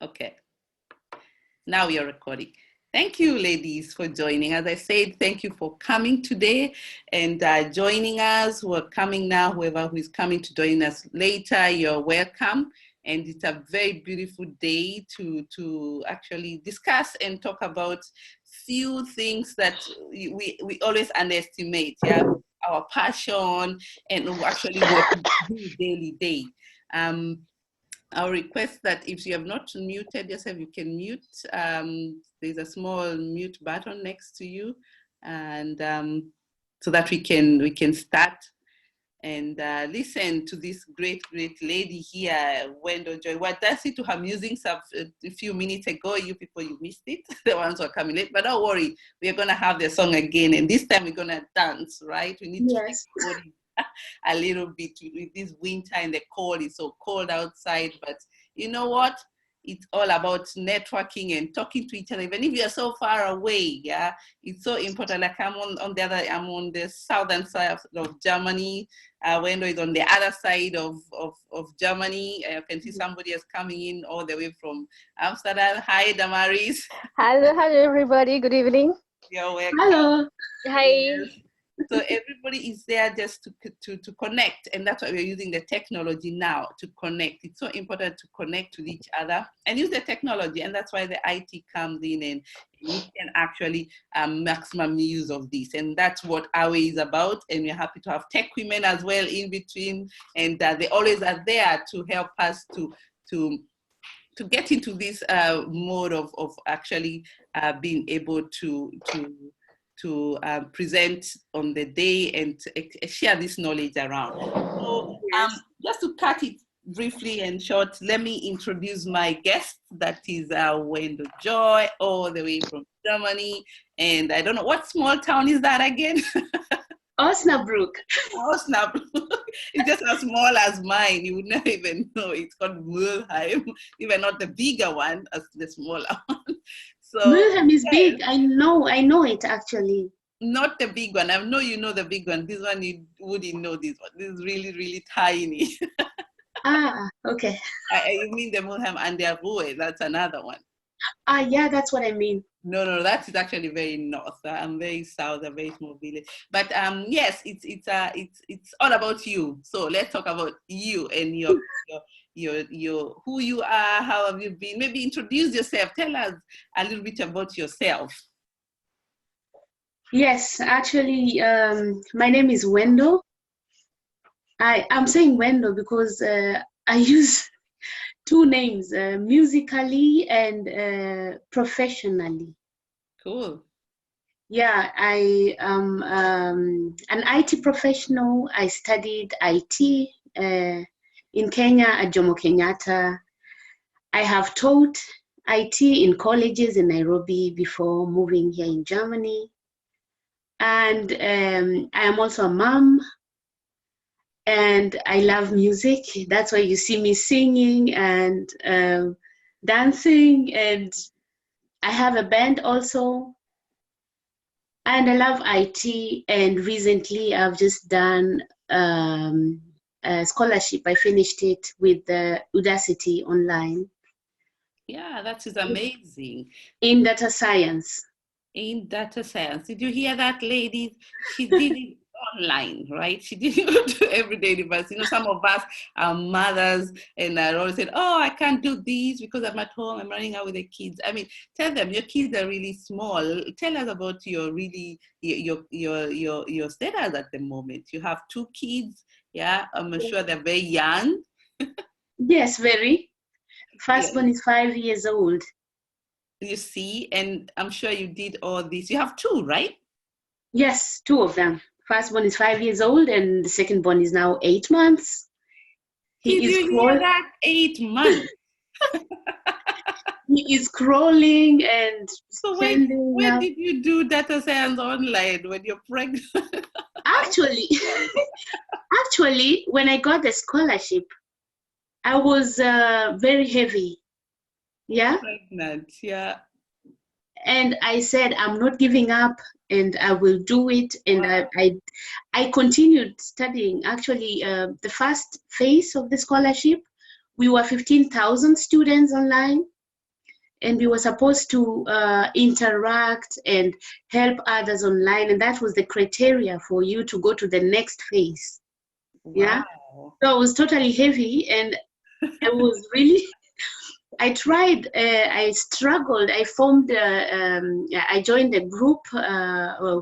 Okay. Now we are recording. Thank you, ladies, for joining. As I said, thank you for coming today and joining us. Who are coming now, whoever who is coming to join us later, you're welcome. And it's a very beautiful day to actually discuss and talk about few things that we always underestimate. Yeah, our passion and actually what we do daily day. I'll request that if you have not muted yourself, you can mute. There's a small mute button next to you, and so that we can start and listen to this great lady here, Wendo Joy. What does it to her music a few minutes ago? You people, you missed it. The ones who are coming late, but don't worry, we are gonna have the song again, and this time we're gonna dance, right? We need to a little bit with this winter and the cold. It's so cold outside, but you know what? It's all about networking and talking to each other, even if you're so far away. Yeah, it's so important. Like I'm on the southern side of Germany. Wendo is on the other side of Germany. I can see somebody is coming in all the way from Amsterdam. Hi, Damaris. Hello, everybody. Good evening. You're welcome. Hello. Hi. Yes. So everybody is there just to connect, and that's why we're using the technology now to connect. It's so important to connect with each other and use the technology, and that's why the IT comes in, and we can actually maximum use of this, and that's what AWE is about. And we're happy to have tech women as well in between, and they always are there to help us to get into this mode of actually being able to present on the day and share this knowledge around. So just to cut it briefly and short, let me introduce my guest. That is Wendo Joy, all the way from Germany. And I don't know, what small town is that again? Osnabrück. Osnabrück. It's just as small as mine. You would not even know. It's called Mülheim, even not the bigger one as the smaller one. So, Mülheim is big. I know it actually. Not the big one. I know you know the big one. This one you wouldn't know this one. This is really, really tiny. Okay. You mean the Mülheim and the AWE? That's another one. Yeah, that's what I mean. No, that is actually very north. I'm very south, a very small village. But yes, it's all about you. So let's talk about you and your who you are, how have you been? Maybe introduce yourself. Tell us a little bit about yourself. Yes, actually, my name is Wendo. I'm saying Wendo because I use two names, musically and professionally. Cool. Yeah, I am an IT professional. I studied IT in Kenya at Jomo Kenyatta. I have taught IT in colleges in Nairobi before moving here in Germany. And I am also a mom. And I love music. That's why you see me singing and dancing. And I have a band also. And I love IT. And recently I've just done a scholarship. I finished it with the Udacity online. Yeah, that is amazing. In data science. In data science. Did you hear that, ladies? She did it online, right? She didn't go to everyday university. You know, some of us are mothers and are always said, oh, I can't do this because I'm at home, I'm running out with the kids. I mean, tell them your kids are really small. Tell us about your status at the moment. You have 2 kids, yeah? I'm sure they're very young. Yes, very. Firstborn is 5 years old. You see, and I'm sure you did all this. You have 2, right? Yes, 2 of them. Firstborn is 5 years old, and the secondborn is now 8 months. Did you hear that? 8 months. He is crawling and so when did you do data science online when you're pregnant? Actually, when I got the scholarship, I was very heavy. Yeah. Pregnant, yeah. And I said, I'm not giving up, and I will do it. And wow. I continued studying. Actually, the first phase of the scholarship, we were 15,000 students online. and we were supposed to interact and help others online, and that was the criteria for you to go to the next phase. Yeah, Wow. so it was totally heavy, and I was really I tried, I struggled. I formed, I joined a group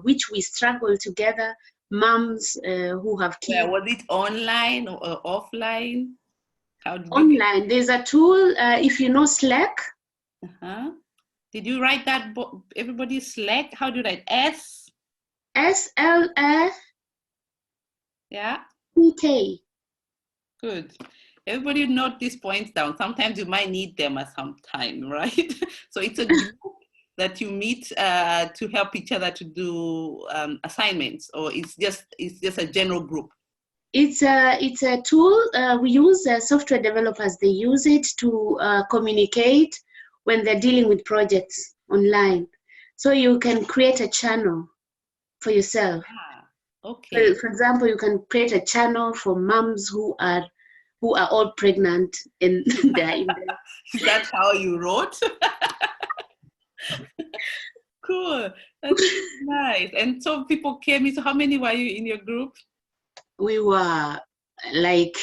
which we struggled together, moms who have kids. Yeah, was it online or offline? How did you get? Online, there's a tool, if you know Slack. Uh-huh. Did you write that book? Everybody's Slack? How do you write? SLACK. Yeah, good. Everybody note these points down. Sometimes you might need them at some time, right? So it's a group that you meet to help each other to do assignments, or it's just a general group. It's a tool we use. Software developers, they use it to communicate when they're dealing with projects online. So you can create a channel for yourself. Okay. For example, you can create a channel for moms who are all pregnant and they're in there. Is that how you wrote? Cool. That's nice. And so people came in. So how many were you in your group? We were like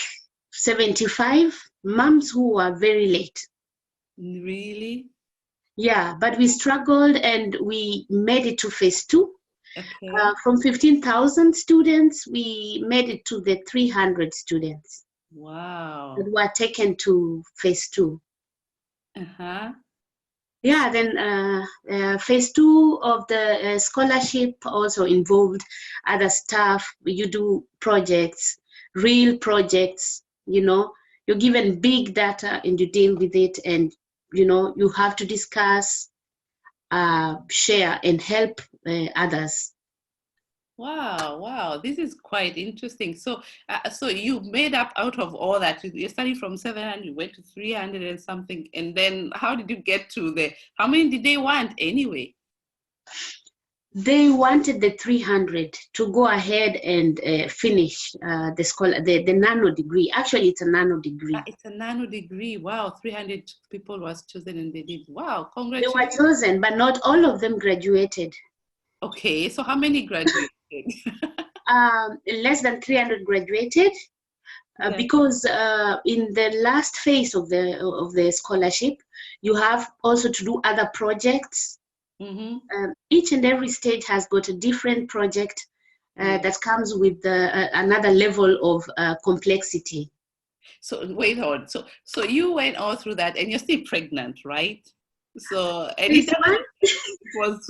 75 moms who were very late. Really? Yeah, but we struggled and we made it to phase 2. Okay. From 15,000 students, we made it to the 300 students. Wow. That were taken to phase 2. Uh-huh. Yeah, then phase 2 of the scholarship also involved other stuff. You do projects, real projects, you're given big data and you deal with it, and, you have to discuss, share, and help others. Wow. This is quite interesting. So you made up out of all that. You started from 700, you went to 300 and something. And then how did you get to how many did they want anyway? They wanted the 300 to go ahead and finish the nano degree. Actually, it's a nano degree. It's a nano degree. Wow, 300 people was chosen and they did. Wow, congratulations. They were chosen, but not all of them graduated. Okay, so how many graduated? Less than 300 graduated, because in the last phase of the scholarship, you have also to do other projects. Mm-hmm. Each and every stage has got a different project that comes with another level of complexity. So wait on. So you went all through that, and you're still pregnant, right? So phase 1?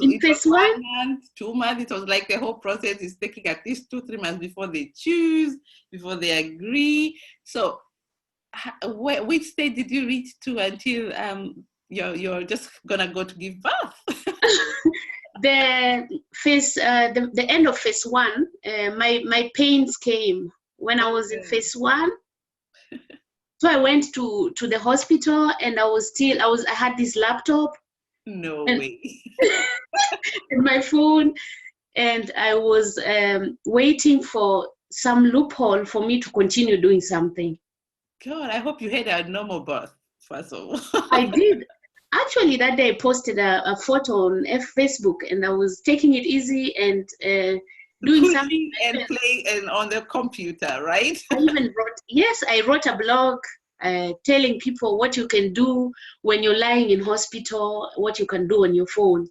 In phase 1, 1 month, 2 months. It was like the whole process is taking at least 2-3 months before they choose, before they agree. So which stage did you reach to until you're just gonna go to give birth? The end of phase 1, my pains came when I was in phase 1. So I went to the hospital, and I had this laptop. No way. And my phone, and I was waiting for some loophole for me to continue doing something. God, I hope you had a normal birth, first of all. I did. Actually, that day I posted a photo on Facebook, and I was taking it easy and doing something and playing and on the computer, right? I wrote a blog telling people what you can do when you're lying in hospital, what you can do on your phone.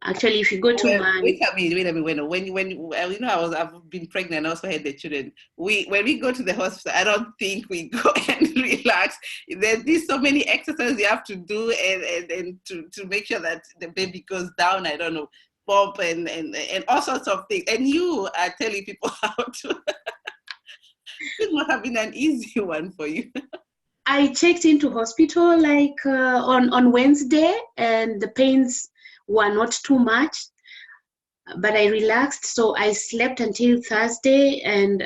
Actually, if you go to wait a minute. When I've been pregnant, also had the children. When we go to the hospital, I don't think we go and relax. There's so many exercises you have to do and to make sure that the baby goes down. I don't know, pump and all sorts of things. And you are telling people how to. This must have been an easy one for you. I checked into hospital on Wednesday, and the pains were not too much, but I relaxed. So I slept until Thursday, and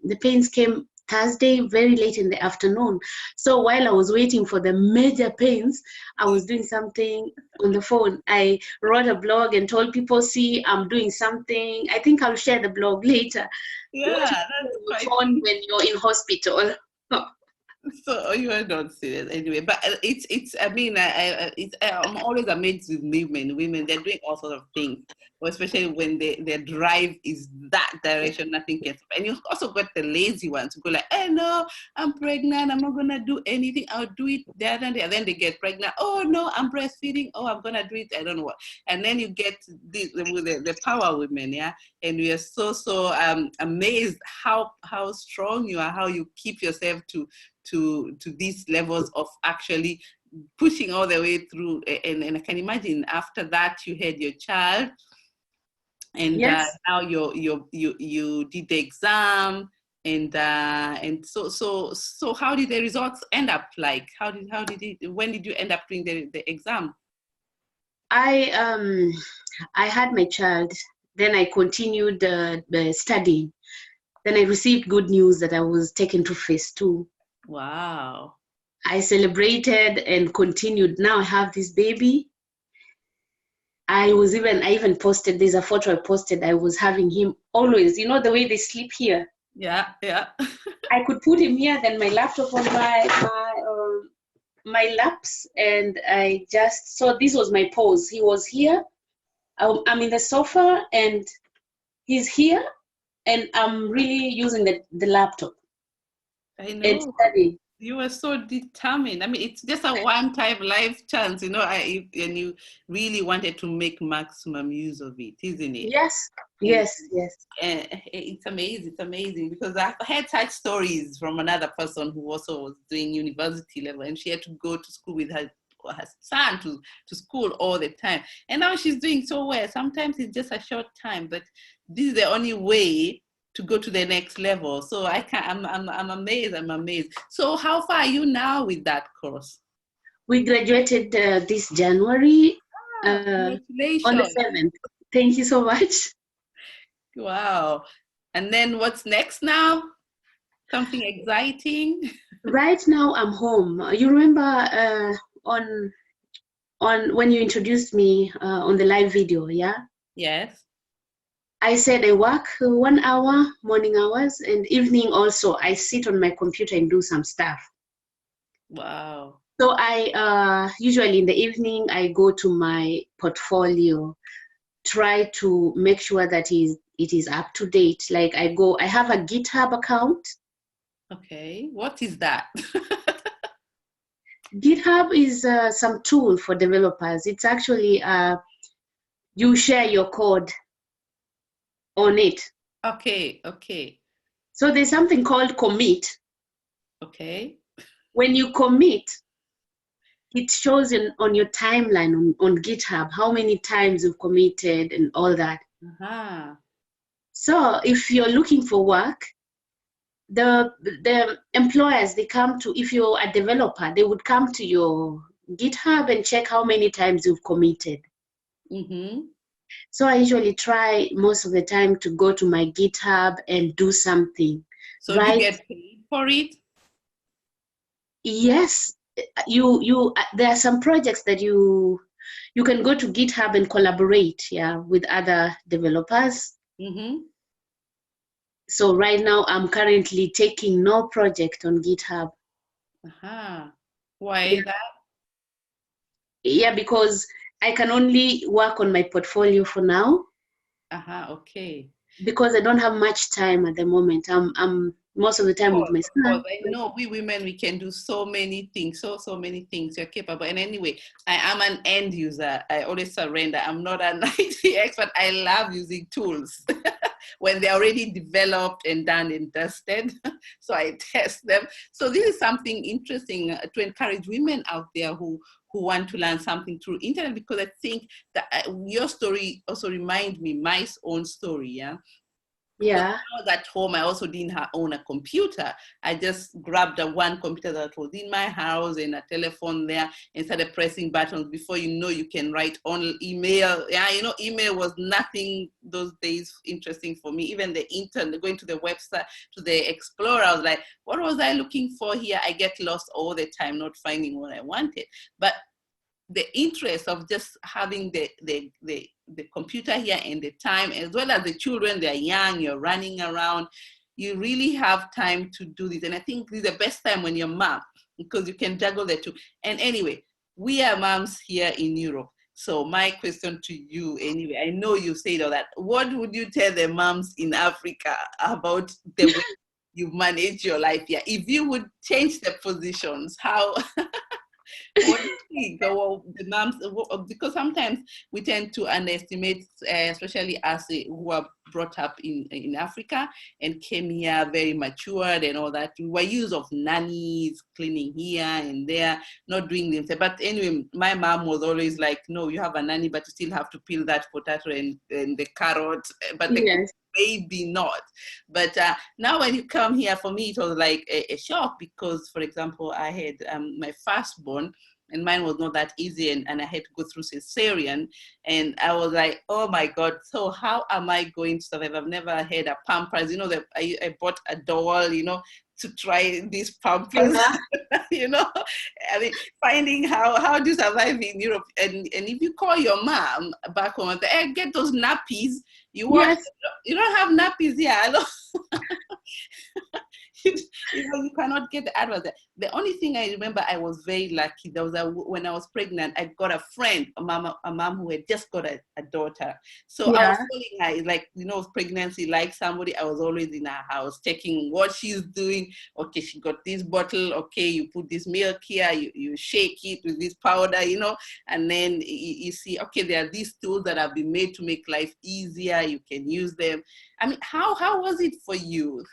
the pains came Thursday very late in the afternoon. So while I was waiting for the major pains, I was doing something on the phone. I wrote a blog and told people, see, I'm doing something. I think I'll share the blog later. Yeah, that's quite fun when you're in hospital. So you are not serious anyway, but it's. I mean, I'm always amazed with women. Women, they're doing all sorts of things, especially when their drive is that direction. Nothing can stop. And you also got the lazy ones who go like, "Hey, no, I'm pregnant. I'm not gonna do anything. I'll do it the other day." And then they get pregnant. Oh no, I'm breastfeeding. Oh, I'm gonna do it. I don't know what. And then you get the power women, yeah. And we are so amazed how strong you are, how you keep yourself to these levels of actually pushing all the way through. And I can imagine after that you had your child, and Yes. now you did the exam, and so how did the results end up like? When did you end up doing the exam? I had my child, then I continued the studying. Then I received good news that I was taken to phase 2. Wow. I celebrated and continued. Now I have this baby. I even posted, there's a photo I posted, I was having him always, you know, the way they sleep here. Yeah. I could put him here, then my laptop on my laps, and so this was my pose. He was here, I'm in the sofa, and he's here, and I'm really using the laptop. I know. And studying. You were so determined. I mean, it's just a one-time life chance, you know, and you really wanted to make maximum use of it, isn't it? Yes. And it's amazing because I've heard such stories from another person who also was doing university level, and she had to go to school with her son to school all the time. And now she's doing so well. Sometimes it's just a short time, but this is the only way to go to the next level. So I'm amazed. So how far are you now with that course? We graduated this January. Congratulations. On the 7th. Thank you so much. Wow. And then what's next now? Something exciting? Right now I'm home. You remember on when you introduced me on the live video, yeah? Yes. I said I work 1 hour, morning hours, and evening also I sit on my computer and do some stuff. Wow. So I usually in the evening I go to my portfolio, try to make sure that it is up to date. Like I have a GitHub account. Okay, what is that? GitHub is some tool for developers. It's actually you share your code on it. Okay. So there's something called commit. Okay. When you commit, it shows on your timeline on GitHub how many times you've committed and all that. Uh-huh. So if you're looking for work, the employers, they come to, if you're a developer, they would come to your GitHub and check how many times you've committed. Mm-hmm. So I usually try most of the time to go to my GitHub and do something. So do you get paid for it? Yes, you there are some projects that you can go to GitHub and collaborate, yeah, with other developers. Mm-hmm. So right now I'm currently taking no project on GitHub. Uh-huh. Why is that? Yeah, because I can only work on my portfolio for now. Uh-huh. Okay. Because I don't have much time at the moment. I'm most of the time with my son. I know we women, we can do so many things, so many things. You're capable. And anyway, I am an end user. I always surrender. I'm not an IT expert. I love using tools when they're already developed and done and dusted. So I test them. So this is something interesting to encourage women out there who want to learn something through internet, because I think that your story also reminds me my own story. Yeah. Yeah. When I was at home, I also didn't own a computer. I just grabbed one computer that was in my house and a telephone there and started pressing buttons. Before you know, you can write on email. Yeah, you know, email was nothing those days interesting for me. Even the internet, going to the website, to the Explorer, I was like, what was I looking for here? I get lost all the time, not finding what I wanted. But the interest of just having the computer here and the time, as well as the children, they're young, you're running around, you really have time to do this. And I think this is the best time when you're mom, because you can juggle the two. And anyway, we are moms here in Europe. So my question to you, anyway, I know you said all that. What would you tell the moms in Africa about the way you manage your life here? If you would change the positions, how, what do you think? Well, the moms, because sometimes we tend to underestimate, especially us who are brought up in Africa and came here very matured and all that. We were used of nannies, cleaning here and there, not doing things. But anyway, my mom was always like, no, you have a nanny, but you still have to peel that potato and the carrot. But the maybe not. But now when you come here, for me, it was like a shock because, for example, I had my firstborn, and mine was not that easy, and I had to go through cesarean, and I was like, oh my God, so how am I going to survive? I've never had a Pampers, you know, I bought a doll, you know, to try these Pampers, you know, I mean, finding how do you survive in Europe, and if you call your mom back home and say, hey, get those nappies, you don't have nappies here, you know, you cannot get the advice. The only thing I remember, I was very lucky. There was when I was pregnant, I got a friend, a mom who had just got a daughter. So I was telling her, like, you know, pregnancy, like somebody, I was always in her house checking what she's doing. Okay, she got this bottle. Okay, you put this milk here, you shake it with this powder, you know, and then you see, okay, there are these tools that have been made to make life easier. You can use them. I mean, how was it for you?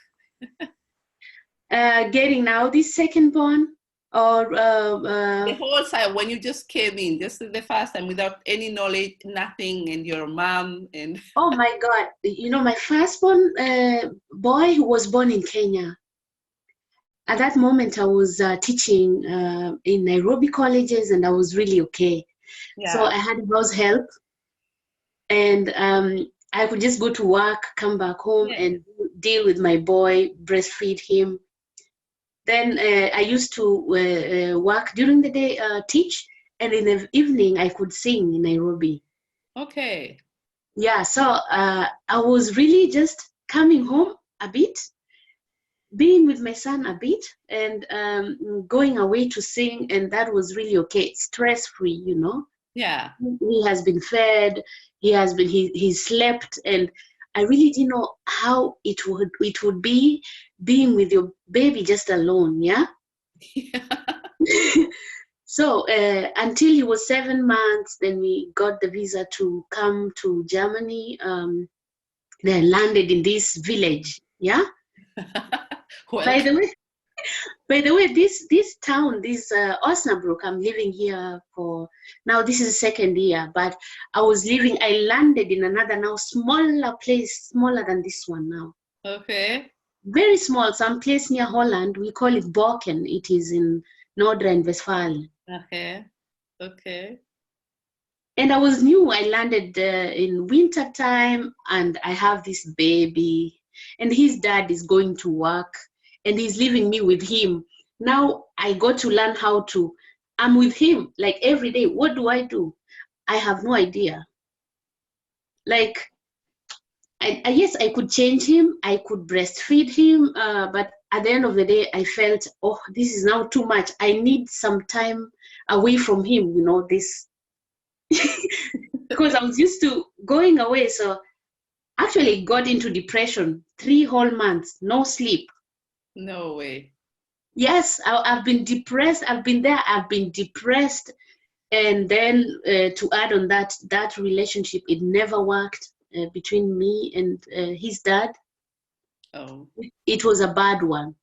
Getting now this second born, or the whole time when you just came in, just the first time without any knowledge, nothing, and your mom and oh my God, you know, my firstborn boy who was born in Kenya. At that moment, I was teaching in Nairobi colleges, and I was really okay. So I had house help, and I could just go to work, come back home, and deal with my boy, breastfeed him. Then I used to work during the day, teach, and in the evening I could sing in Nairobi. Okay. Yeah, so I was really just coming home a bit, being with my son a bit, and going away to sing, and that was really okay, stress-free, you know. Yeah. He has been fed, he slept, and I really didn't know how it would be being with your baby just alone, yeah? So until he was 7 months, then we got the visa to come to Germany. Then landed in this village, yeah? By the way, this town, this Osnabrück, I'm living here for, now this is the second year, but I landed in another now smaller place, smaller than this one now. Okay. Very small, some place near Holland. We call it Borken. It is in Nordrhein-Westfalen. Okay. Okay. And I was new. I landed in winter time, and I have this baby, and his dad is going to work, and he's leaving me with him. Now I got to learn I'm with him like every day. What do? I have no idea. Like, yes, I could change him, I could breastfeed him, but at the end of the day, I felt, oh, this is now too much. I need some time away from him, you know, this, because I was used to going away. So actually got into depression, 3 whole months, no sleep. No way. Yes, I've been depressed. I've been depressed. And then to add on that relationship, it never worked. Between me and his dad. Oh. It was a bad one.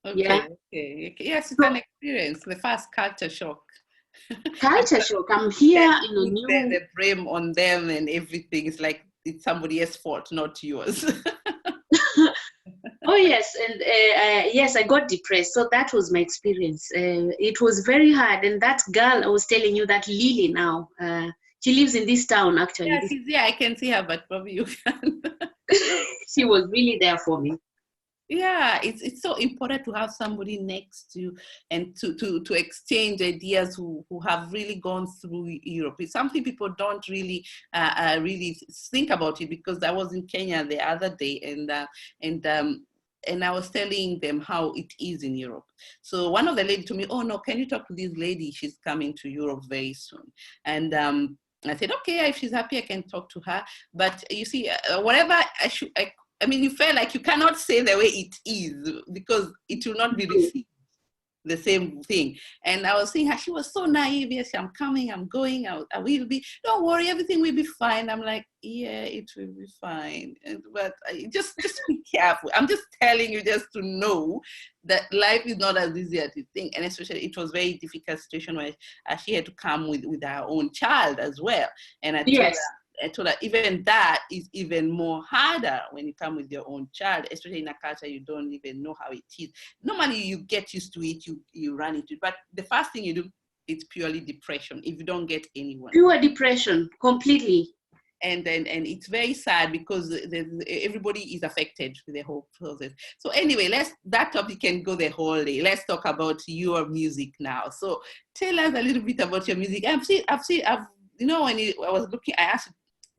Okay, yeah. Okay. Yes, it's an experience, the first culture shock. Culture shock. I'm here in a new... The blame on them and everything. It's like it's somebody else's fault, not yours. Oh, yes. And yes, I got depressed. So that was my experience. It was very hard. And that girl I was telling you, that Lily now, she lives in this town, actually. Yeah, I can see her, but probably you can. She was really there for me. Yeah, it's so important to have somebody next to you and to exchange ideas who have really gone through Europe. It's something people don't really think about it, because I was in Kenya the other day, and and I was telling them how it is in Europe. So one of the ladies told me, "Oh no, can you talk to this lady? She's coming to Europe very soon." And I said, "Okay, if she's happy, I can talk to her." But you see, whatever I mean, you feel like you cannot say the way it is, because it will not be received the same thing. And I was saying how she was so naive. Yes, I'm coming, I'm going, I will be, don't worry, everything will be fine. I'm like, yeah, it will be fine. But just be careful. I'm just telling you just to know that life is not as easy as you think. And especially it was a very difficult situation where she had to come with her own child as well. And I told her even that is even more harder when you come with your own child, especially in a culture you don't even know how it is. Normally you get used to it, you run into it, but the first thing you do, it's purely depression if you don't get anyone. Pure depression, completely. And it's very sad because everybody is affected with the whole process. So anyway, that topic can go the whole day. Let's talk about your music now. So tell us a little bit about your music. I've you know, when I was looking, I asked,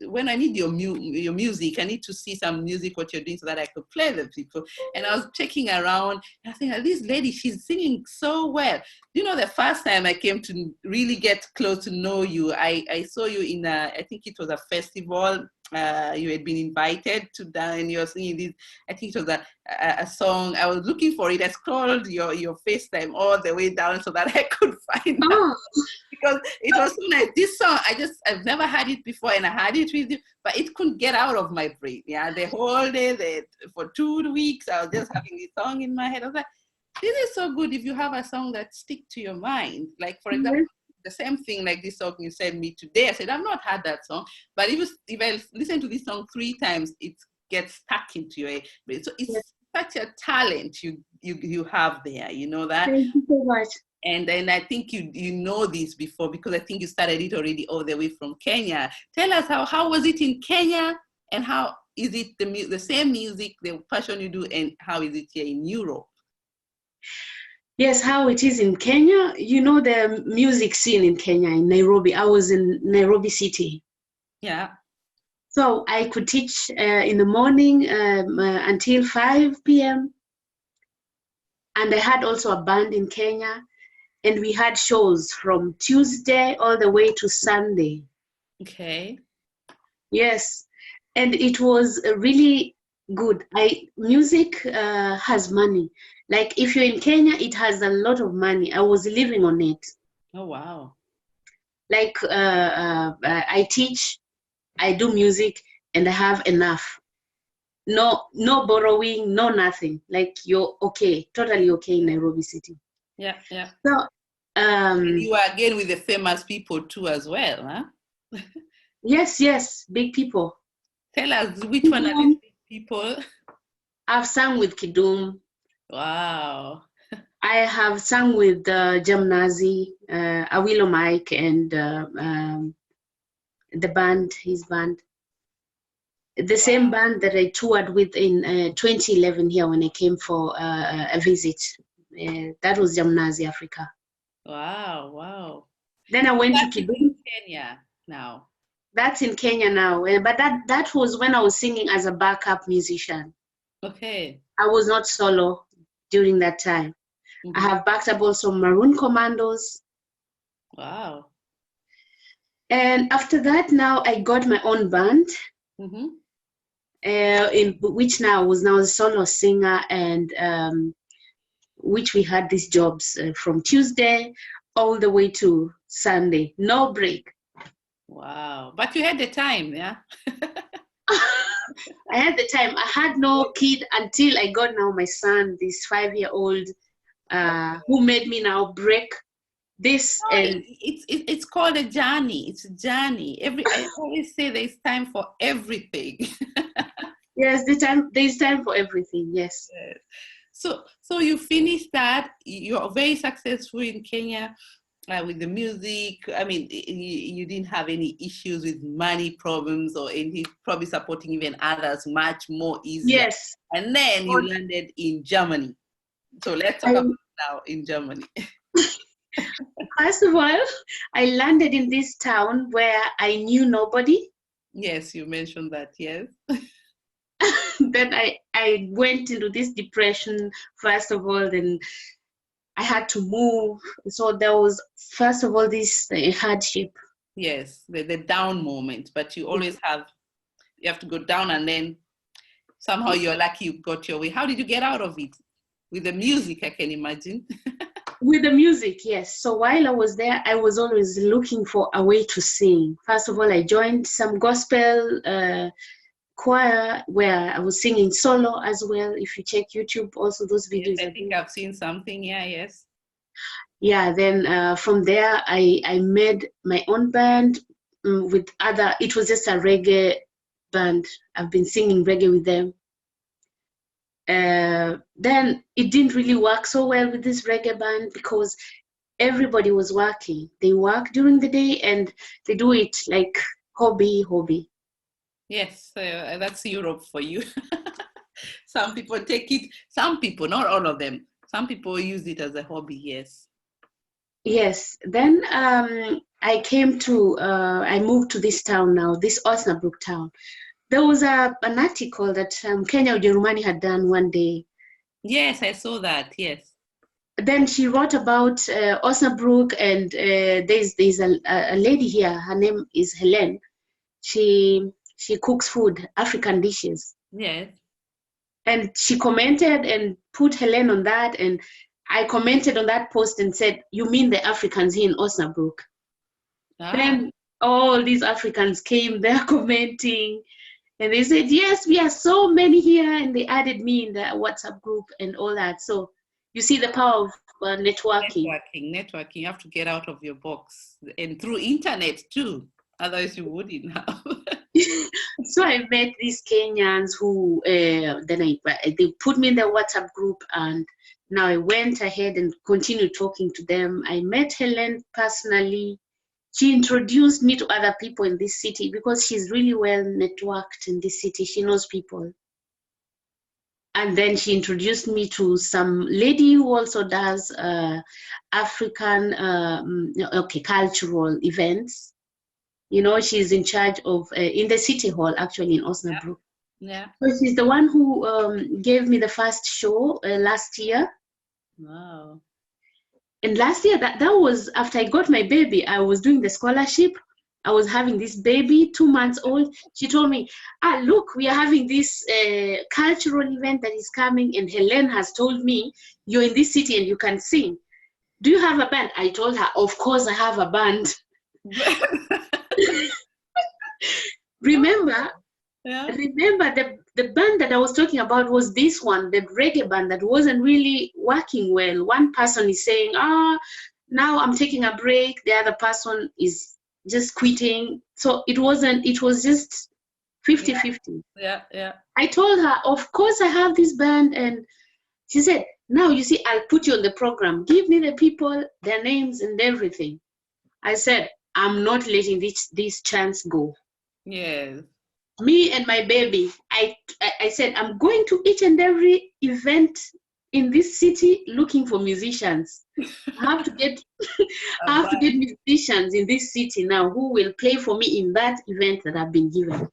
when I need your music, I need to see some music, what you're doing, so that I could play the people. And I was checking around, and I think, this lady, she's singing so well. You know, the first time I came to really get close to know you, I saw you in I think it was a festival. You had been invited to dance, and you're singing this. I think it was a song. I was looking for it. I scrolled your FaceTime all the way down so that I could find out. Because it was so nice. This song, I've never heard it before, and I heard it with you, but it couldn't get out of my brain. Yeah, the whole day, for 2 weeks, I was just having this song in my head. I was like, this is so good if you have a song that stick to your mind. Like, for example, the same thing like this song you sent me today. I said, I've not heard that song, but if I listen to this song 3 times, it gets stuck into your head. So it's such a talent you have there, you know that? Thank you so much. And I think you know this before, because I think you started it already all the way from Kenya. Tell us how was it in Kenya, and how is it the same music, the passion you do, and how is it here in Europe? Yes, how it is in Kenya. You know, the music scene in Kenya, in Nairobi. I was in Nairobi city. Yeah. So I could teach in the morning until 5 p.m. And I had also a band in Kenya. And we had shows from Tuesday all the way to Sunday. Okay. Yes. And it was really good. Music has money. Like if you're in Kenya, it has a lot of money. I was living on it. Oh, wow. Like I teach, I do music, and I have enough. No borrowing, no nothing. Like you're okay, totally okay in Nairobi city. Yeah, yeah. So and you are again with the famous people too as well, huh? Yes, big people. Tell us, which one are these big people? I've sung with Kidum. Wow. I have sung with Jamnazi, Awilo Mike, and the band, his band. The same band that I toured with in 2011 here when I came for a visit. That was Jamnazi Africa. Wow. Then I went to Kidum. In Kenya now. That's in Kenya now. But that was when I was singing as a backup musician. Okay. I was not solo during that time. Mm-hmm. I have backed up also Maroon Commandos. Wow. And after that, now I got my own band. Mm-hmm. In which now was a solo singer, and which we had these jobs from Tuesday all the way to Sunday, no break. Wow. But you had the time, yeah? I had the time. I had no kid until I got now my son, this 5-year-old, who made me now break this. No, and it's called a journey. It's a journey. I always say there's time for everything. Yes, there's time for everything. Yes. So you finished that. You're very successful in Kenya. with the music? I mean, you didn't have any issues with money problems or anything, probably supporting even others much more easier. Yes. And then you landed in Germany. So let's talk about now in Germany. First of all, I landed in this town where I knew nobody. Yes, you mentioned that, yes. Then I went into this depression, first of all, then I had to move. So there was, first of all, this hardship. Yes, the down moment, but you always you have to go down, and then somehow you're lucky you got your way. How did you get out of it? With the music, I can imagine. With the music, yes. So while I was there, I was always looking for a way to sing. First of all, I joined some gospel choir where I was singing solo as well. If you check YouTube, also those videos. Yes, I think I've seen something. Yeah, yes. Yeah, then from there, I made my own band with other, it was just a reggae band. I've been singing reggae with them. Then it didn't really work so well with this reggae band because everybody was working. They work during the day and they do it like hobby. Yes, that's Europe for you. Some people take it, some people, not all of them. Some people use it as a hobby, yes. Yes, then I moved to this town now, this Osnabrück town. There was an article that Kenya Ujerumani had done one day. Yes, I saw that, yes. Then she wrote about Osnabrück, and there's a lady here, her name is Helen. She cooks food, African dishes. Yes. And she commented and put Helen on that, and I commented on that post and said, "You mean the Africans here in Osnabrück?" Then all these Africans came there commenting, and they said, "Yes, we are so many here," and they added me in the WhatsApp group and all that. So you see the power of networking. Networking. You have to get out of your box, and through internet too. Otherwise, you wouldn't have. So I met these Kenyans who then they put me in the WhatsApp group, and now I went ahead and continued talking to them. I met Helen personally. She introduced me to other people in this city because she's really well networked in this city. She knows people. And then she introduced me to some lady who also does African cultural events. You know, she's in charge of, in the city hall, actually, in Osnabrück. Yeah. So she's the one who gave me the first show last year. Wow. And last year, that was after I got my baby. I was doing the scholarship. I was having this baby, 2 months old. She told me, look, we are having this cultural event that is coming, and Helen has told me you're in this city and you can sing. Do you have a band? I told her, of course I have a band. Remember the band that I was talking about was this one, the reggae band that wasn't really working well. One person is saying, now I'm taking a break. The other person is just quitting. So it was just 50-50. Yeah. I told her, of course I have this band. And she said, now you see, I'll put you on the program. Give me the people, their names and everything. I said, I'm not letting this chance go. Yes. Me and my baby, I said, I'm going to each and every event in this city looking for musicians. I have to get musicians in this city now who will play for me in that event that I've been given.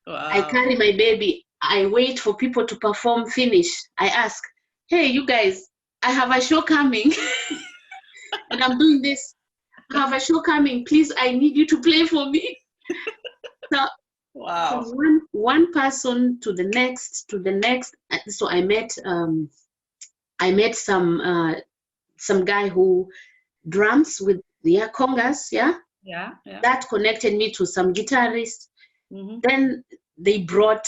Wow. I carry my baby. I wait for people to perform, finish. I ask, hey, you guys, I have a show coming and I'm doing this. I have a show coming. Please, I need you to play for me. So, wow. From one person to the next. So I met some guy who drums with congas, yeah. That connected me to some guitarists. Mm-hmm. Then they brought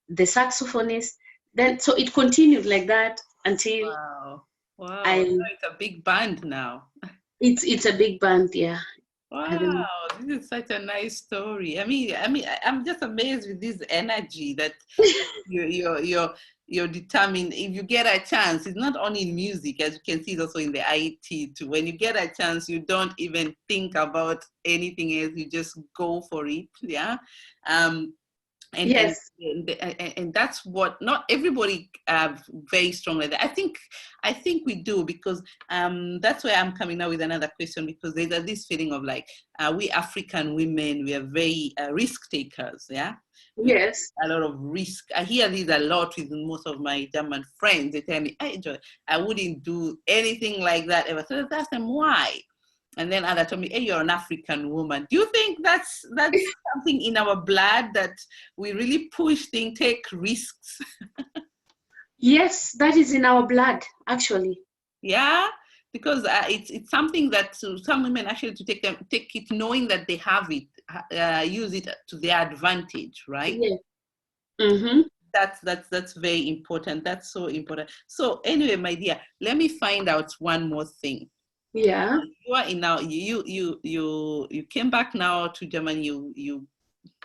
the saxophonist. Then so it continued like that until wow. It's a big band now. It's a big band, yeah. Wow, this is such a nice story. I mean, I'm just amazed with this energy that you're you're determined. If you get a chance, it's not only in music, as you can see, it's also in the IT too. When you get a chance, you don't even think about anything else. You just go for it. Yeah. And, Yes. and that's what not everybody very strong like that. I think we do, because that's where I'm coming now with another question, because there's this feeling of like we African women, we are very risk takers. Yeah. Yes. A lot of risk. I hear this a lot with most of my German friends. They tell me, "Hey, Joy, I wouldn't do anything like that ever." So I ask them why. And then others told me, "Hey, you're an African woman. Do you think that's something in our blood, that we really push things, take risks?" Yes, that is in our blood, actually. Yeah, because it's something that some women actually to take it knowing that they have it, use it to their advantage, right? Yeah. Mm-hmm. That's very important. That's so important. So anyway, my dear, let me find out one more thing. Yeah. You are in now. You came back now to Germany. You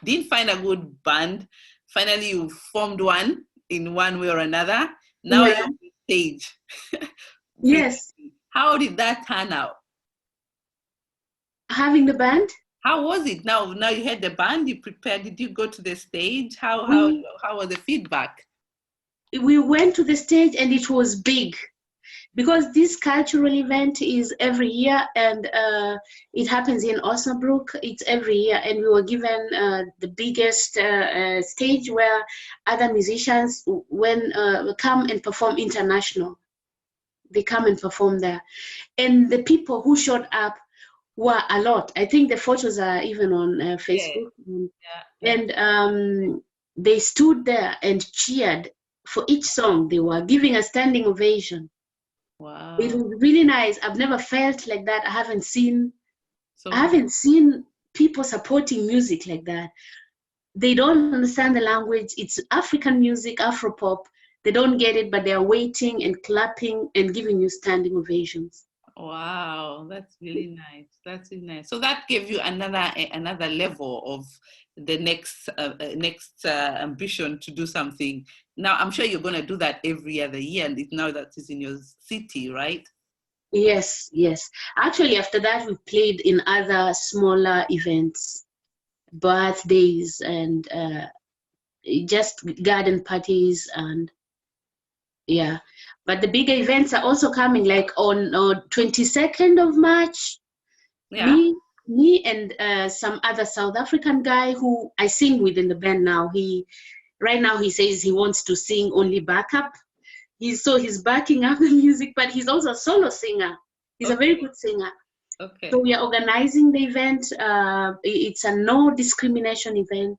didn't find a good band. Finally, you formed one in one way or another. Now Yeah. you're on the stage. Yes. How did that turn out? Having the band. How was it? Now you had the band. You prepared. Did you go to the stage? How was the feedback? We went to the stage and it was big, because this cultural event is every year, and it happens in Osnabrück. It's every year, and we were given the biggest stage where other musicians come and perform international. They come and perform there, and the people who showed up were a lot. I think the photos are even on Facebook. Yeah. And they stood there and cheered for each song. They were giving a standing ovation. Wow. It was really nice. I've never felt like that. I haven't seen people supporting music like that. They don't understand the language. It's African music, Afropop. They don't get it, but they are waiting and clapping and giving you standing ovations. Wow, that's really nice. That's really nice. So that gave you another level of the next ambition to do something. Now I'm sure you're going to do that every other year, and now that is in your city, right? Yes. Actually, after that, we played in other smaller events, birthdays, and just garden parties, and yeah. But the bigger events are also coming, like on 22nd of March. Yeah. Me and some other South African guy who I sing with in the band now. Right now he says he wants to sing only backup. He's backing up the music, but he's also a solo singer. He's a very good singer. Okay. So we are organizing the event. It's a no discrimination event,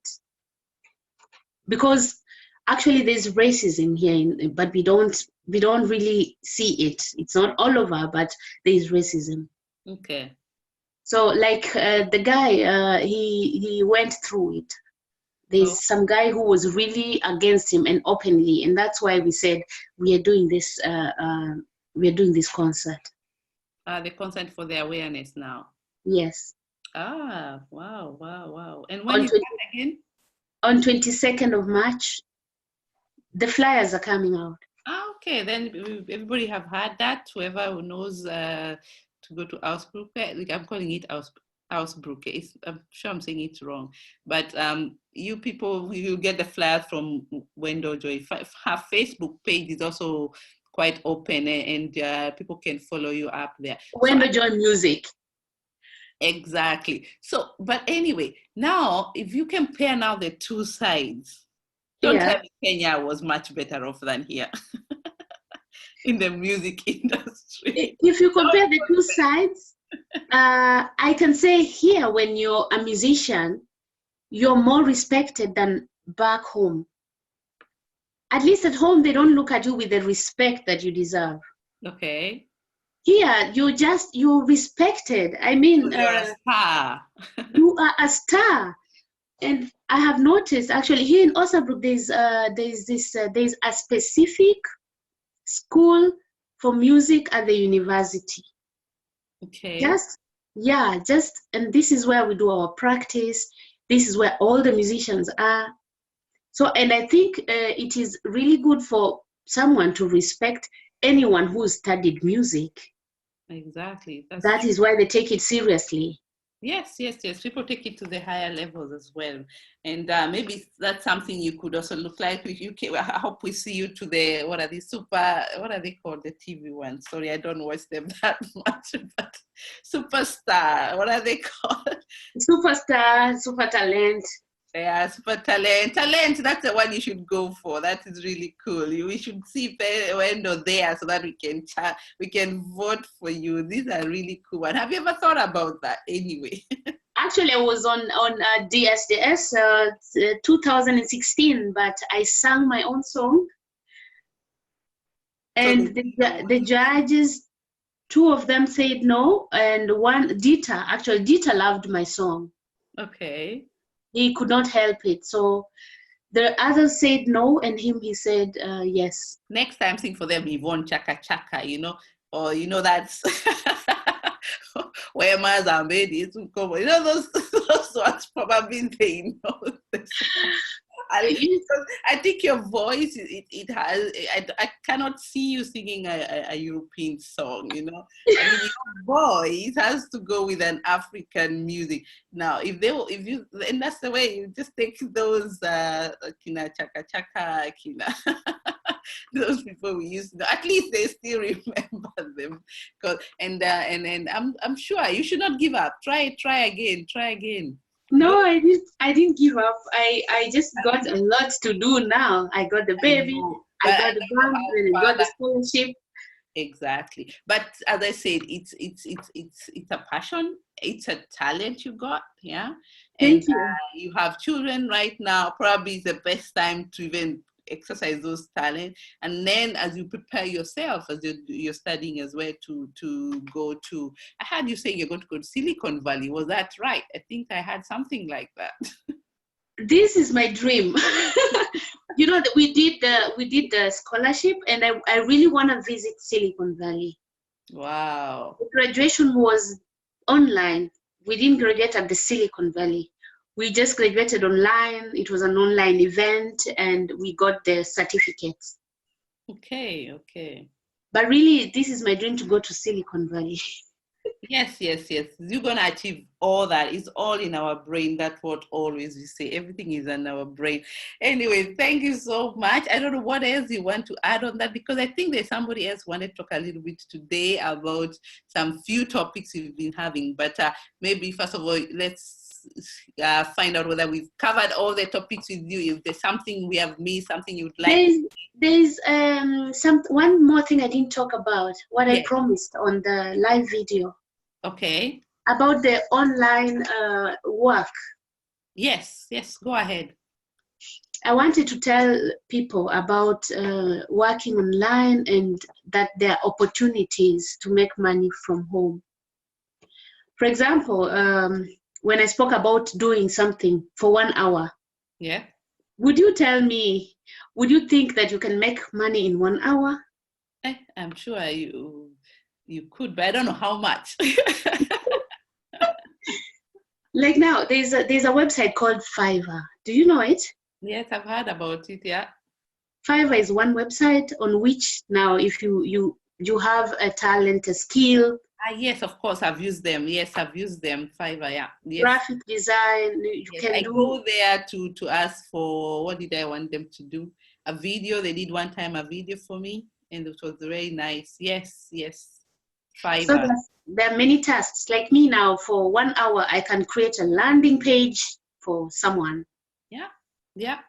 because actually there's racism here, but we don't really see it. It's not all over, but there's racism. Okay. So like the guy, he went through it. There's some guy who was really against him and openly, and that's why we said we are doing this. We are doing this concert. The concert for the awareness now. Yes. Wow. And when is that again? On 22nd of March. The flyers are coming out. Okay, then everybody have heard that. Whoever knows to go to Ausbruck, I'm calling it Ausbruck. I'm sure I'm saying it wrong, but you people, you get the flyers from Wendo Joy. Her Facebook page is also quite open, and people can follow you up there. Wendo Joy Music. Exactly. So, but anyway, now if you compare now the two sides, don't tell me Kenya was much better off than here in the music industry. If you compare the two sides, I can say here, when you're a musician, you're more respected than back home. At least at home, they don't look at you with the respect that you deserve. Okay. Here, you're respected. I mean, you're a star. You are a star. And I have noticed, actually, here in Osnabrück, there's a specific school for music at the university. Okay. And this is where we do our practice. This is where all the musicians are. So, and I think it is really good for someone to respect anyone who studied music. Exactly. That is why they take it seriously. Yes. People take it to the higher levels as well, and maybe that's something you could also look like. You can, I hope we see you to the what are they called, the TV ones? Sorry, I don't watch them that much. But superstar, what are they called? Superstar, super talent. Yeah, super talent. That's the one you should go for. That is really cool. We should see Wendo there so that we can vote for you. These are really cool. And have you ever thought about that anyway? Actually, I was on DSDS 2016, but I sang my own song. And the judges, two of them said no, and one, Dita loved my song. Okay. He could not help it. So the others said no, and he said yes. Next time, sing for them Yvonne Chaka Chaka, or that's where Mars are made it to come. Those ones probably they know. I think your voice, it has, I cannot see you singing a European song, I mean, your voice has to go with an African music. Now, and that's the way, you just take those, Kina Chaka Chaka, Kina, those people we used to know, at least they still remember them. And I'm sure you should not give up. Try again. No, I didn't give up. I just got a lot to do now. I got the baby, I got the band, and I got the scholarship. Exactly. But as I said, it's a passion, it's a talent you got, yeah. And you have children right now. Probably is the best time to even exercise those talents, and then as you prepare yourself, as you're studying as well, to go to, I heard you say you're going to go to Silicon Valley. Was that right? I think I had something like that. This is my dream. We did the scholarship, and I really want to visit Silicon Valley. Wow. The graduation was online. We didn't graduate at the Silicon Valley. We just graduated online. It was an online event, and we got the certificates. Okay. But really, this is my dream, to go to Silicon Valley. Yes. You're going to achieve all that. It's all in our brain. That's what always we say. Everything is in our brain. Anyway, thank you so much. I don't know what else you want to add on that, because I think there's somebody else wanted to talk a little bit today about some few topics we've been having. But maybe first of all, let's find out whether we've covered all the topics with you. If there's something we have missed, something you'd like. There's one more thing I didn't talk about, what I promised on the live video. Okay. About the online work. Yes, go ahead. I wanted to tell people about working online, and that there are opportunities to make money from home. For example, when I spoke about doing something for 1 hour. Yeah. Would you think that you can make money in 1 hour? I'm sure you could, but I don't know how much. Like now, there's a website called Fiverr. Do you know it? Yes, I've heard about it, yeah. Fiverr is one website on which now, if you have a talent, a skill. Yes, of course, I've used them. Yes, I've used them. Fiverr, yeah. Yes. Graphic design, I go there to ask for, what did I want them to do? A video. They did one time a video for me, and it was very nice. Yes. Fiverr. So there are many tasks. Like me now, for 1 hour, I can create a landing page for someone. Yeah.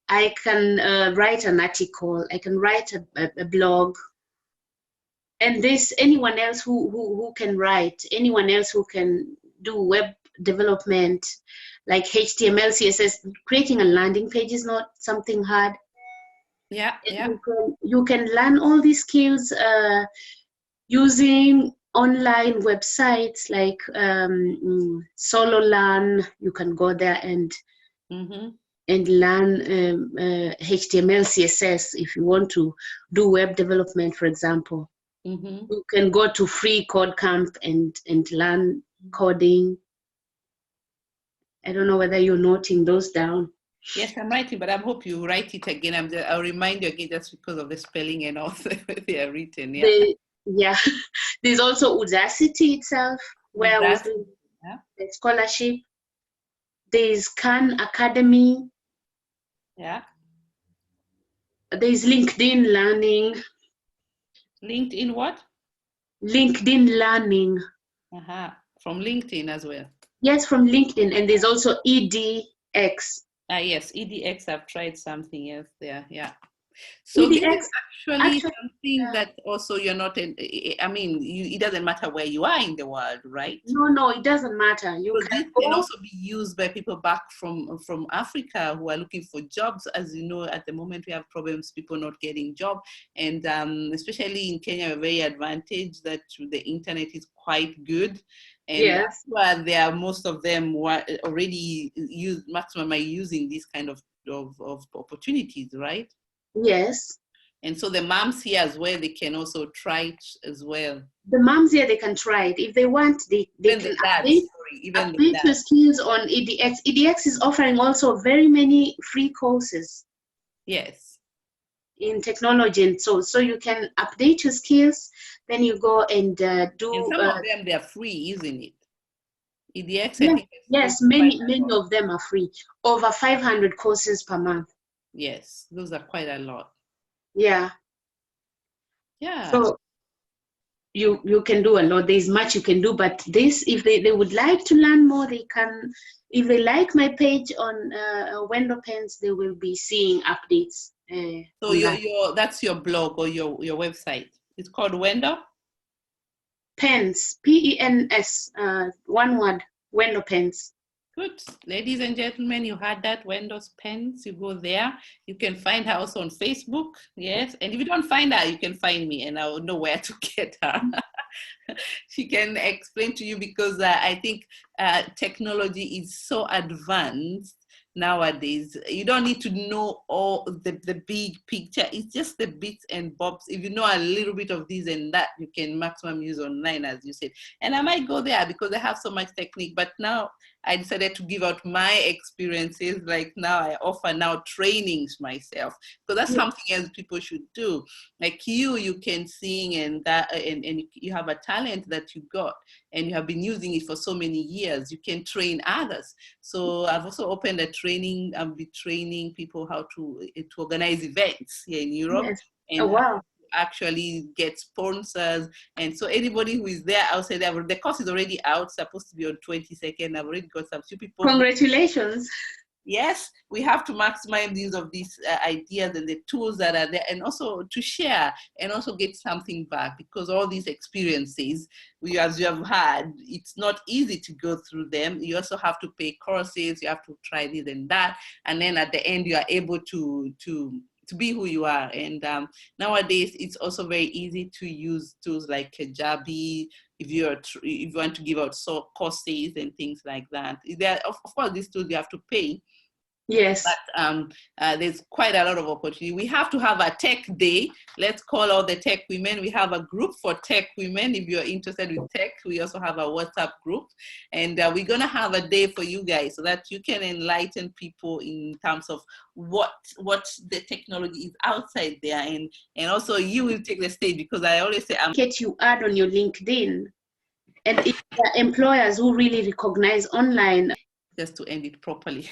I can write an article. I can write a blog. And there's anyone else who can write, anyone else who can do web development, like HTML, CSS. Creating a landing page is not something hard. Yeah. You can learn all these skills using online websites like Solo Learn. You can go there and learn HTML, CSS if you want to do web development, for example. You can go to Free Code Camp and learn coding. I don't know whether you're noting those down. Yes, I'm writing, but I hope you write it again. I'll remind you again just because of the spelling and also they are written. Yeah. Yeah. There's also Udacity itself, where I was doing the scholarship. There's Khan Academy. Yeah. There's LinkedIn Learning. LinkedIn what? LinkedIn Learning. From LinkedIn as well. Yes, from LinkedIn. And there's also EDX. Yes, EDX, I've tried something else there. Yeah. So EDX, this is actually something that also you're not, I mean, it doesn't matter where you are in the world, right? No, it doesn't matter. This can also be used by people back from Africa who are looking for jobs. As you know, at the moment we have problems, people not getting jobs. And especially in Kenya, we're very advantaged that the internet is quite good. And that's why most of them were already maximum are using this kind of opportunities, right? Yes. And so the moms here as well, they can also try it as well. The moms here, they can try it. If they want, they can update your skills on EDX. EDX is offering also very many free courses. Yes. In technology. And so you can update your skills, then you go and do. And some of them, they are free, isn't it? EDX, yes, yes, many of them are free. Over 500 courses per month. Yes, those are quite a lot. Yeah. Yeah. So you can do a lot. There's much you can do, but this, if they would like to learn more, they can. If they like my page on Wendo Pens, they will be seeing updates. So that's your blog or your website. It's called Wendo Pens, PENS, one word, Wendo Pens. Good. Ladies and gentlemen, you heard that, Wendos Pens. You go there. You can find her also on Facebook. Yes. And if you don't find her, you can find me and I will know where to get her. She can explain to you because I think technology is so advanced nowadays. You don't need to know all the big picture. It's just the bits and bobs. If you know a little bit of this and that, you can maximum use online, as you said. And I might go there because I have so much technique, but now I decided to give out my experiences. Like now I offer now trainings myself because that's something else people should do. Like you can sing and you have a talent that you got and you have been using it for so many years. You can train others. So I've also opened a training. I'll be training people how to organize events here in Europe. Yes. And actually get sponsors. And so anybody who is there, I'll say that the course is already out, supposed to be on 22nd. I've already got some few people. Congratulations. Yes, we have to maximize use of these ideas and the tools that are there, and also to share and also get something back, because all these experiences, as you have had, it's not easy to go through them. You also have to pay courses, you have to try this and that, and then at the end you are able to be who you are. And nowadays it's also very easy to use tools like Kajabi if you want to give out courses and things like that. Of course, these tools you have to pay. Yes. But there's quite a lot of opportunity. We have to have a tech day. Let's call all the tech women. We have a group for tech women. If you're interested with tech, we also have a WhatsApp group. And we're going to have a day for you guys so that you can enlighten people in terms of what the technology is outside there. And also you will take the stage, because I always say, get you add on your LinkedIn. And it's the employers who really recognize online. Just to end it properly.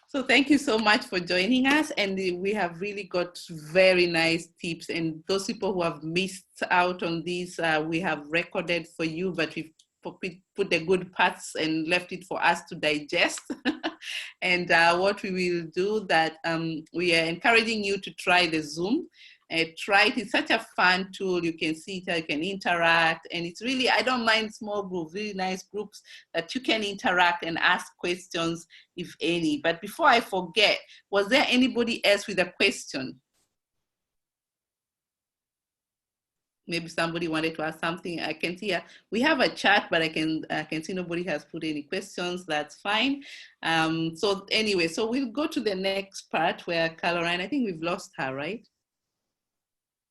So thank you so much for joining us. And we have really got very nice tips. And those people who have missed out on this, we have recorded for you, but we've put the good parts and left it for us to digest. And what we will do that we are encouraging you to try the Zoom. Try it. It's such a fun tool. You can see it, you can interact, and it's really, I don't mind small groups, really nice groups that you can interact and ask questions, if any. But before I forget, was there anybody else with a question? Maybe somebody wanted to ask something. I can see we have a chat, but I can see nobody has put any questions. That's fine. So anyway, so we'll go to the next part where Caroline, I think we've lost her, right?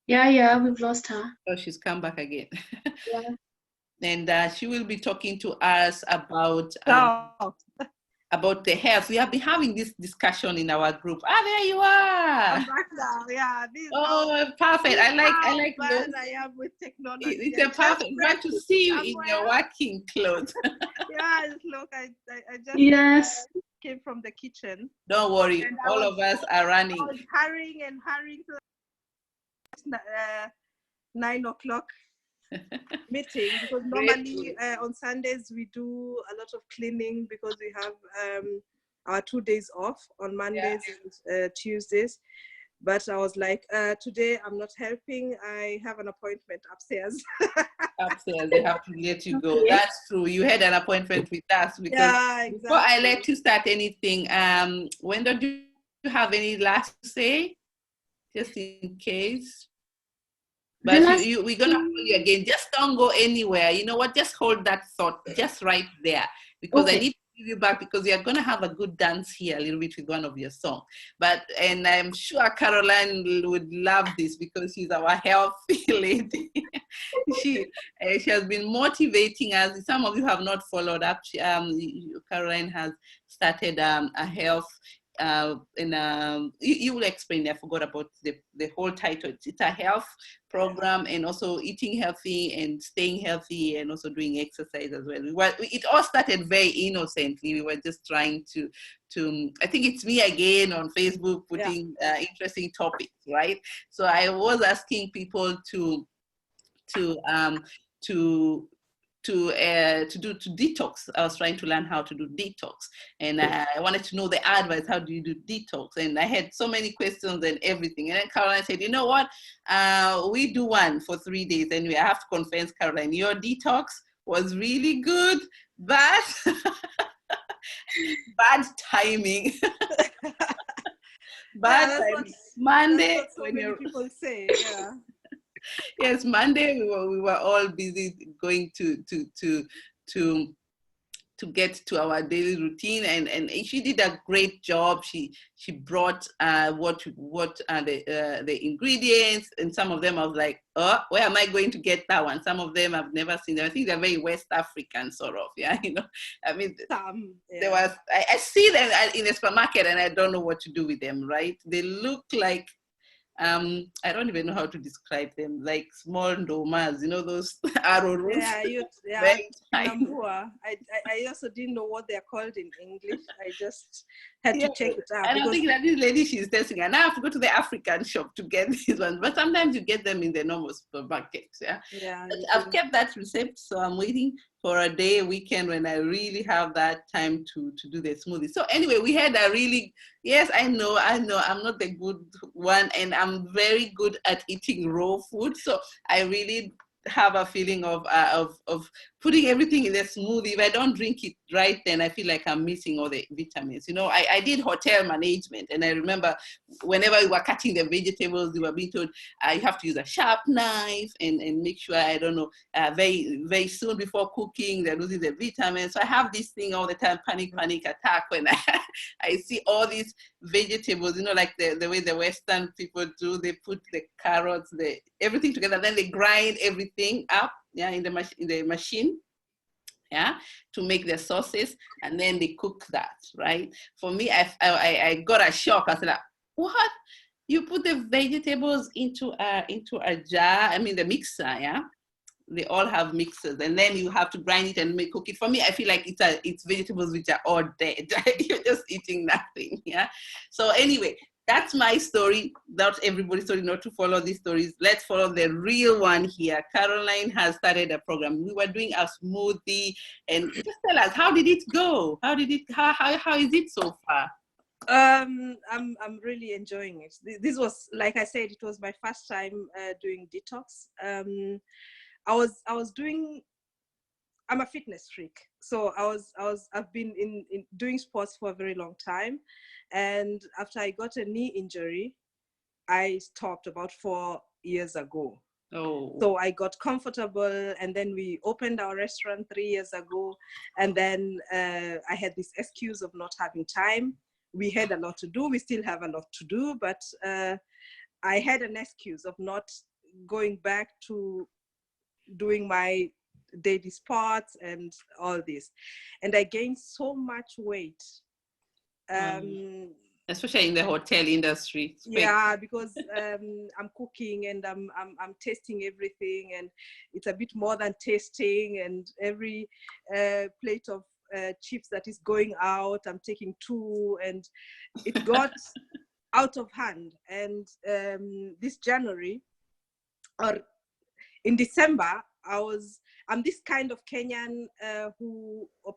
Yeah, we've lost her. Oh, she's come back again. Yeah. And she will be talking to us about about the health. We have been having this discussion in our group. Ah, there you are. I'm back now. Yeah. Perfect. I like bad I am with technology. It's a perfect. Glad to see you in your working clothes. Yeah, look, I just Yes. came from the kitchen. Don't worry, all of us are running. I was hurrying to 9 o'clock meeting, because normally on Sundays we do a lot of cleaning, because we have our 2 days off on Mondays and Tuesdays. But I was like, today I'm not helping. I have an appointment upstairs. Upstairs, they have to let you go. That's true. You had an appointment with us, because exactly. Before I let you start anything, Wendo, do you have any last to say, just in case? But we're gonna call you again. Just don't go anywhere. You know what? Just hold that thought just right there, because I need to give you back, because we are gonna have a good dance here a little bit with one of your songs. And I'm sure Caroline would love this, because she's our healthy lady. She has been motivating us. Some of you have not followed up. Caroline has started a health. You will explain. I forgot about the whole title. It's a health program, and also eating healthy and staying healthy, and also doing exercise as well. It all started very innocently. We were just trying to I think it's me again on Facebook putting interesting topics, right? So I was asking people to detox. I was trying to learn how to do detox, and I wanted to know the advice. How do you do detox? And I had so many questions and everything. And then Caroline said, you know what? We do one for 3 days. Anyway, I have to confess, Caroline, your detox was really good, but bad timing. Bad timing. Monday, that's what so many people say. Yeah. Yes, Monday we were all busy going to get to our daily routine, and she did a great job. She brought what are the ingredients, and some of them I was like, oh, where am I going to get that one? Some of them I've never seen them. I think they're very West African sort of, you know. I mean, there was I see them in the supermarket, and I don't know what to do with them. Right? They look like. I don't even know how to describe them, like small ndomas, you know, those arrow roots. Yeah. I also didn't know what they're called in English. I just had to check it out. And I'm thinking that this lady, she's testing, and I have to go to the African shop to get these ones. But sometimes you get them in the normal supermarket. Yeah. I've kept that recipe, so I'm waiting for a weekend when I really have that time to do the smoothie. So anyway, we had a really, yes, I know, I'm not the good one, and I'm very good at eating raw food. So I really have a feeling of putting everything in the smoothie. If I don't drink it right, then I feel like I'm missing all the vitamins. You know, I did hotel management, and I remember whenever we were cutting the vegetables, we were being told you have to use a sharp knife and make sure, I don't know, very, very soon before cooking, they're losing the vitamins. So I have this thing all the time, panic attack, when I see all these vegetables, you know, like the way the Western people do. They put the carrots, everything together, then they grind everything up, in the machine, to make the sauces, and then they cook that, right? For me, I got a shock. I said, like, what? You put the vegetables into a jar, I mean the mixer, they all have mixers, and then you have to grind it and cook it. For me, I feel like it's vegetables which are all dead. You're just eating nothing. So anyway, that's my story. Not everybody's story, not to follow these stories. Let's follow the real one here. Caroline has started a program. We were doing a smoothie, and just tell us, how did it go? How is it so far? I'm really enjoying it. This was, like I said, it was my first time doing detox. I'm a fitness freak, so I've been in doing sports for a very long time, and after I got a knee injury, I stopped about 4 years ago. Oh. So I got comfortable, and then we opened our restaurant 3 years ago, and then I had this excuse of not having time. We had a lot to do. We still have a lot to do, but I had an excuse of not going back to doing my daily sports and all this. And I gained so much weight. Especially in the hotel industry. Yeah, because I'm cooking and I'm tasting everything, and it's a bit more than tasting. And every plate of chips that is going out, I'm taking 2, and it got out of hand. And this January, or in December, I'm this kind of Kenyan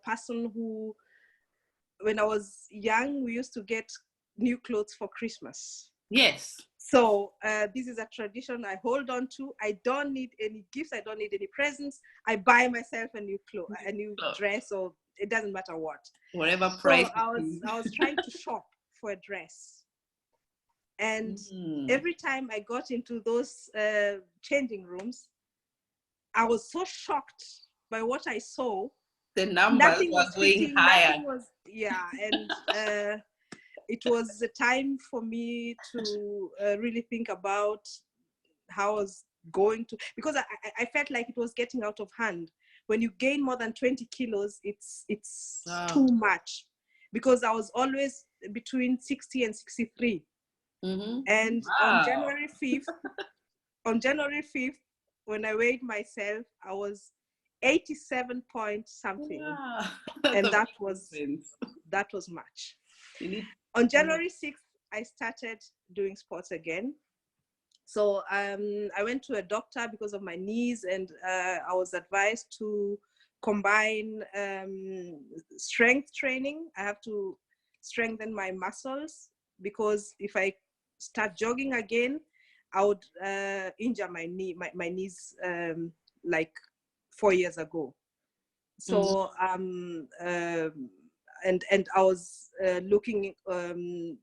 person who, when I was young, we used to get new clothes for Christmas. Yes. So this is a tradition I hold on to. I don't need any gifts. I don't need any presents. I buy myself a new dress, or it doesn't matter what. Whatever price. So I was trying to shop for a dress. And every time I got into those changing rooms, I was so shocked by what I saw. The numbers were going higher. And it was a time for me to really think about how I was going to, because I felt like it was getting out of hand. When you gain more than 20 kilos, it's too much, because I was always between 60 and 63. And on January 5th, when I weighed myself, I was 87 point something. And that was much. On January 6th, I started doing sports again. So I went to a doctor because of my knees, and I was advised to combine strength training. I have to strengthen my muscles, because if I start jogging again, I would injure my knees like 4 years ago. So and I was looking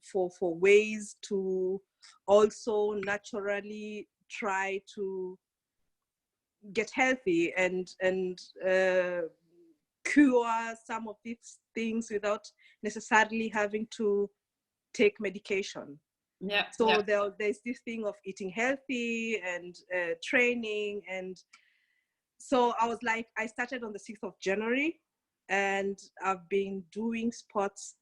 for ways to also naturally try to get healthy and cure some of these things without necessarily having to take medication. So there's this thing of eating healthy and training. And so I was like, I started on the 6th of January, and I've been doing sports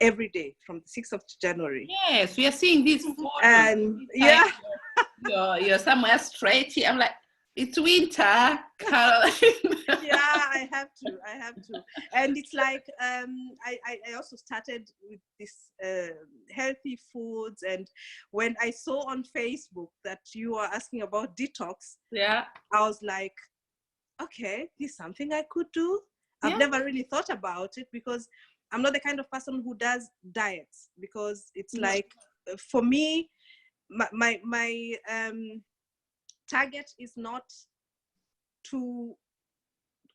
every day from the 6th of January. Yes, we are seeing these photos. And you're somewhere stretchy. I'm like, it's winter, Caroline. I have to. And it's like, I also started with this healthy foods. And when I saw on Facebook that you are asking about detox, I was like, okay, this is something I could do. I've never really thought about it, because I'm not the kind of person who does diets, because it's like, for me, my target is not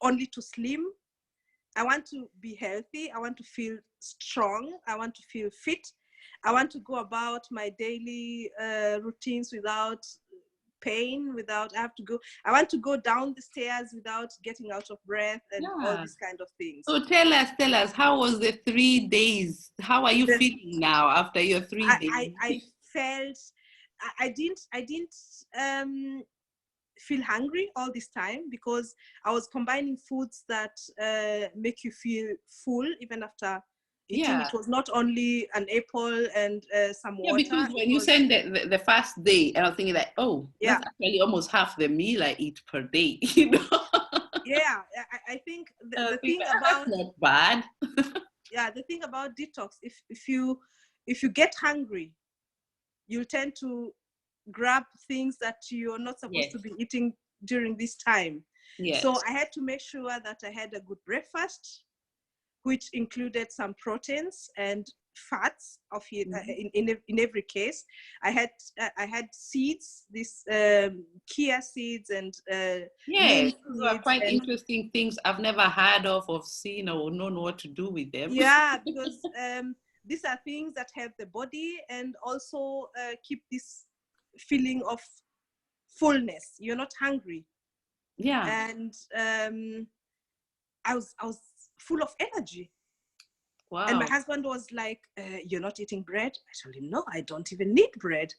only to slim. I want to be healthy. I want to feel strong. I want to feel fit. I want to go about my daily routines without pain, I want to go down the stairs without getting out of breath, and all these kind of things. So tell us, how was the 3 days? How are you feeling now after your 3 days? I felt, I didn't feel hungry all this time, because I was combining foods that make you feel full even after eating. It was not only an apple and some water. Because when you said the first day, I was thinking like, that's actually almost half the meal I eat per day, you know? I think the thing about, not bad. The thing about detox, if you get hungry, you tend to grab things that you're not supposed to be eating during this time. So I had to make sure that I had a good breakfast, which included some proteins and fats in every case. I had seeds, these chia seeds, and those are quite interesting things I've never heard of or seen or known what to do with them. Because these are things that help the body and also keep this feeling of fullness. You're not hungry. And I was full of energy. Wow. And my husband was like, you're not eating bread? I told him, no, I don't even need bread.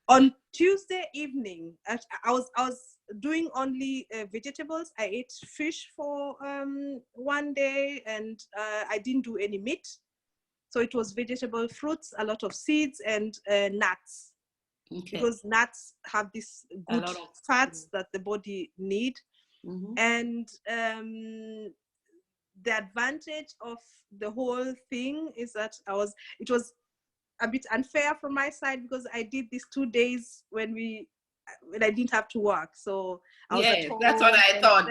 On Tuesday evening, I was doing only vegetables. I ate fish for one day, and I didn't do any meat. So it was vegetable, fruits, a lot of seeds, and nuts. Okay. Because nuts have this good fats that the body need. And the advantage of the whole thing is that it was a bit unfair from my side, because I did these 2 days when I didn't have to work. So I was at home. That's what I thought.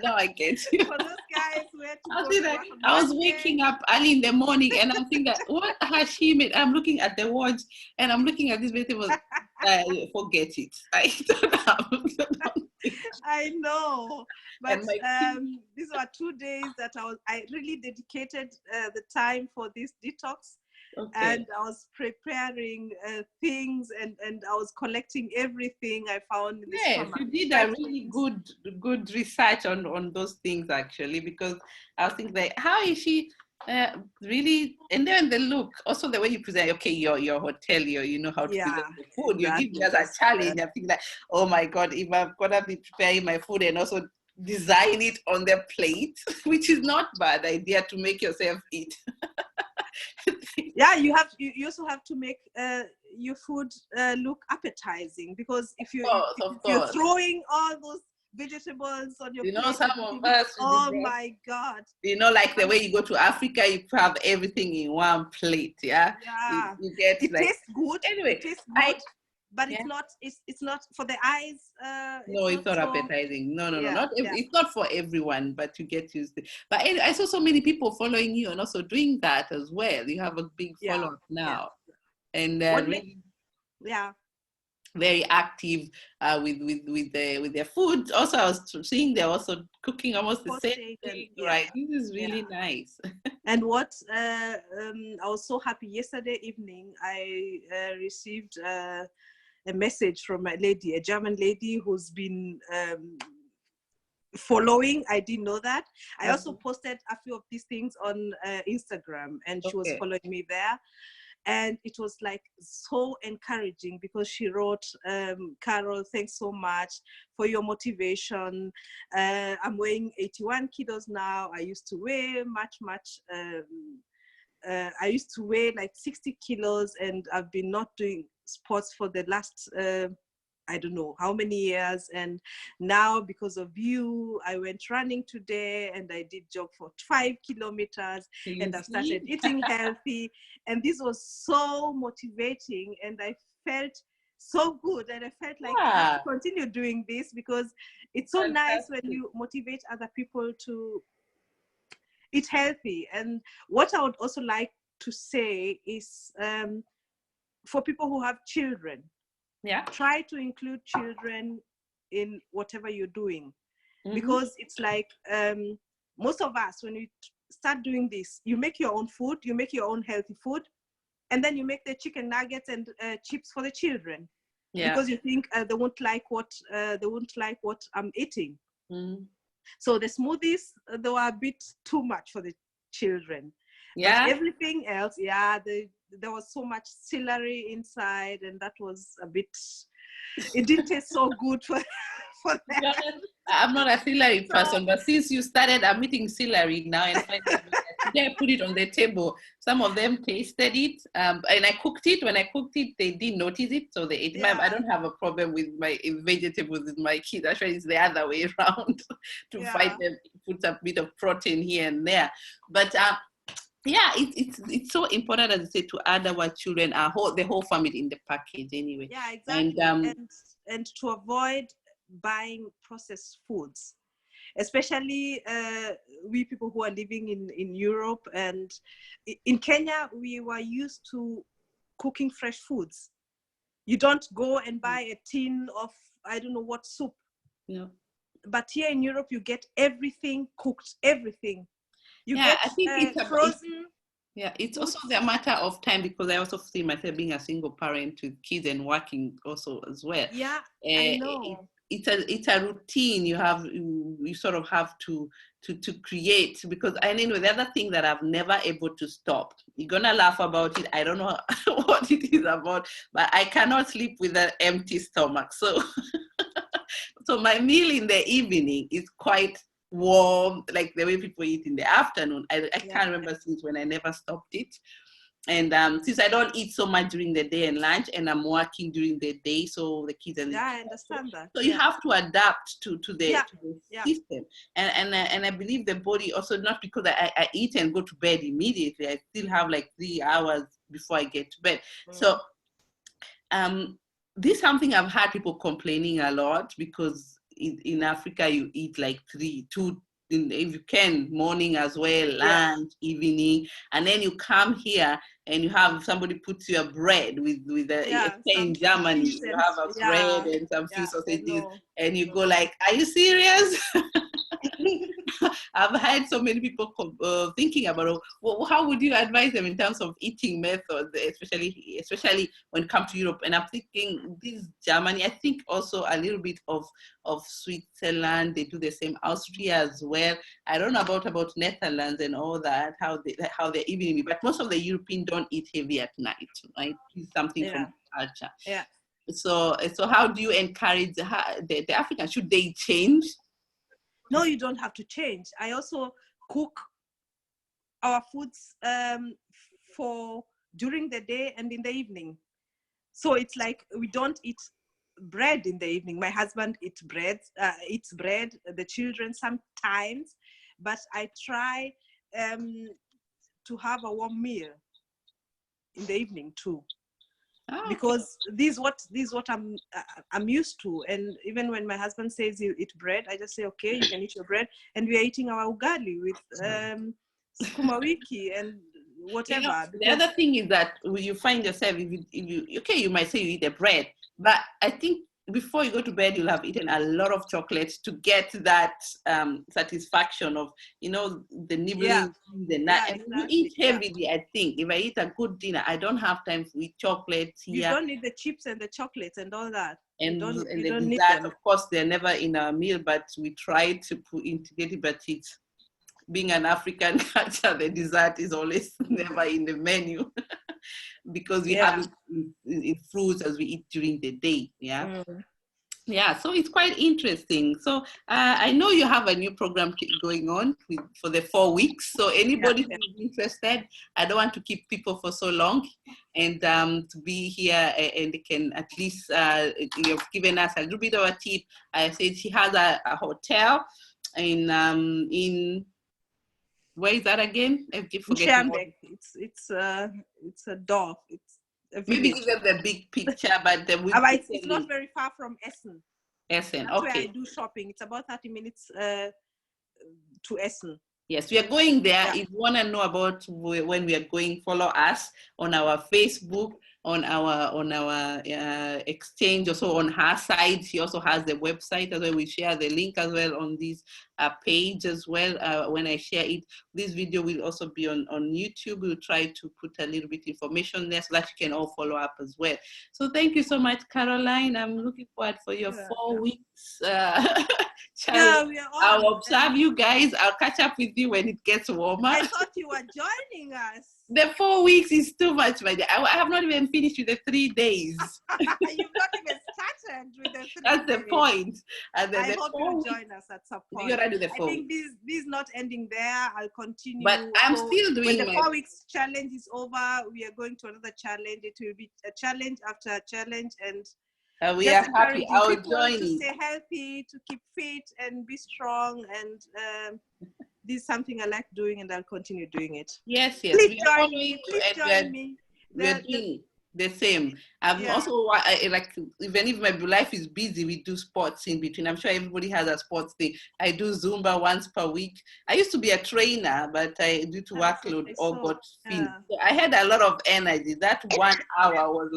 No, I get you. For those guys who had to go to work I was waking up early in the morning, and I'm thinking, what has she made? I'm looking at the watch, and I'm looking at this vegetable. Forget it. I don't have. I know, but these were 2 days that I really dedicated the time for this detox. And I was preparing things, and I was collecting everything I found in the supermarket. You did a really good research on those things, actually, because I was thinking, like, how is she really? And then the look, also the way you present, okay, your hotel, you know how to present the food. You give me as a challenge. I'm thinking like, oh my God, if I'm gonna be preparing my food and also design it on the plate, which is not bad idea to make yourself eat. Yeah, you also have to make your food look appetizing, because if you're throwing all those vegetables on your plate, some of us, oh my God, like the way you go to Africa, you have everything in one plate. You get it tastes good anyway. It tastes good, but it's not for the eyes. It's not appetizing. No. It's not for everyone, but you get used to it. But I saw so many people following you and also doing that as well. You have a big follow-up now. And very active with their food. Also, I was seeing they're also cooking almost the same thing, right? This is really nice. And what I was so happy yesterday evening, I received a message from a German lady who's been following. I didn't know that. I also posted a few of these things on Instagram, and she was following me there. And it was like so encouraging, because she wrote, Carol, thanks so much for your motivation. I'm weighing 81 kilos now. I used to weigh much. I used to weigh like 60 kilos, and I've been not doing sports for the last, I don't know how many years. And now, because of you, I went running today, and I did jog for 5 kilometers, and I started eating healthy. And this was so motivating, and I felt so good, and I felt like I have to continue doing this, because it's so nice when you motivate other people to eat healthy. And what I would also like to say is, for people who have children, try to include children in whatever you're doing, because it's like most of us, when we start doing this, you make your own food, you make your own healthy food, and then you make the chicken nuggets and chips for the children, because you think they won't like what I'm eating. So the smoothies, they were a bit too much for the children. But everything else, there was so much celery inside, and that was a bit, it didn't taste so good for them. I'm not a celery person, but since you started, I'm eating celery now, and today I put it on the table. Some of them tasted it, and I cooked it. When I cooked it, they didn't notice it, so they ate. I don't have a problem with my vegetables with my kids. Actually, it's the other way around to fight them, put a bit of protein here and there. But it's so important, as I say, to add our children, the whole family in the package anyway. Yeah, exactly. And to avoid buying processed foods, especially we people who are living in Europe. And in Kenya, we were used to cooking fresh foods. You don't go and buy a tin of I don't know what soup. But here in Europe, you get everything cooked, everything. You get I think it's frozen. It's also the matter of time, because I also see myself being a single parent with kids and working also as well. I know. It's a routine you sort of have to create, because anyway, the other thing that I've never able to stop, you're gonna laugh about it, I don't know what it is about, but I cannot sleep with an empty stomach. So so my meal in the evening is quite warm, like the way people eat in the afternoon. I can't remember since when I never stopped it. And since I don't eat so much during the day and lunch, and I'm working during the day, so the kids and I understand that. So you have to adapt to the system, and I believe the body also, not because I eat and go to bed immediately. I still have like 3 hours before I get to bed. So this is something I've had people complaining a lot, because in Africa you eat like 2. If you can, morning as well, lunch, evening, and then you come here and you have somebody puts your bread with in Germany, you have a bread and some few sausages, and you go like, are you serious? I've had so many people thinking about, well, how would you advise them in terms of eating methods, especially when it comes to Europe? And I'm thinking this Germany, I think also a little bit of Switzerland, they do the same, Austria as well. I don't know about Netherlands and all that, how they're eating, but most of the Europeans don't eat heavy at night, right? It's something from culture. Yeah. So how do you encourage the Africans? Should they change? No, you don't have to change. I also cook our foods for during the day and in the evening. So it's like we don't eat bread in the evening. My husband eats bread, the children sometimes, but I try to have a warm meal in the evening too. Because this is what I'm used to, and even when my husband says you eat bread, I just say okay, you can eat your bread, and we are eating our ugali with sukuma wiki and whatever. The other thing is that you find yourself, if you might say you eat the bread, but I think before you go to bed, you'll have eaten a lot of chocolate to get that satisfaction of, the nibbling, the nut. And you eat heavily, I think. If I eat a good dinner, I don't have time to eat chocolate here. You don't need the chips and the chocolates and all that. And the dessert, of course, they're never in our meal, but we try to integrate it, but it's, being an African culture, the dessert is always never in the menu. Because we have it in fruits as we eat during the day. Yeah, so it's quite interesting. So I know you have a new program going on for the 4 weeks. So anybody who's interested, I don't want to keep people for so long, and to be here, and they can at least, you've given us a little bit of a tip. I said she has a hotel in where is that again? I keep forgetting. It's a dog. It's a maybe even the big picture, but it's not very far from Essen. Essen, That's where I do shopping. It's about 30 minutes to Essen. Yes, we are going there. If you want to know about when we are going, follow us on our Facebook, on our exchange, also on her side. She also has the website as well. We share the link as well on this page as well. When I share it, this video will also be on YouTube. We'll try to put a little bit information there so that you can all follow up as well. So thank you so much, Caroline. I'm looking forward for your 4 weeks. I'll observe you guys. I'll catch up with you when it gets warmer. I thought you were joining us. The 4 weeks is too much, my dear. I have not even finished with the 3 days. You've not even started with the 3 days. That's the point. And I hope you'll join us at some point. You're do the 4 I think this is not ending there. I'll continue. But I'm still doing when the 4 weeks challenge is over, we are going to another challenge. It will be a challenge after a challenge, and we are happy. I will join to stay healthy, to keep fit and be strong, and this is something I like doing, and I'll continue doing it. Yes. Please join me. Please join me. We're doing the same. I'm also like, even if my life is busy, we do sports in between. I'm sure everybody has a sports thing. I do Zumba once per week. I used to be a trainer, but due to workload, all got finished. So I had a lot of energy. That 1 hour was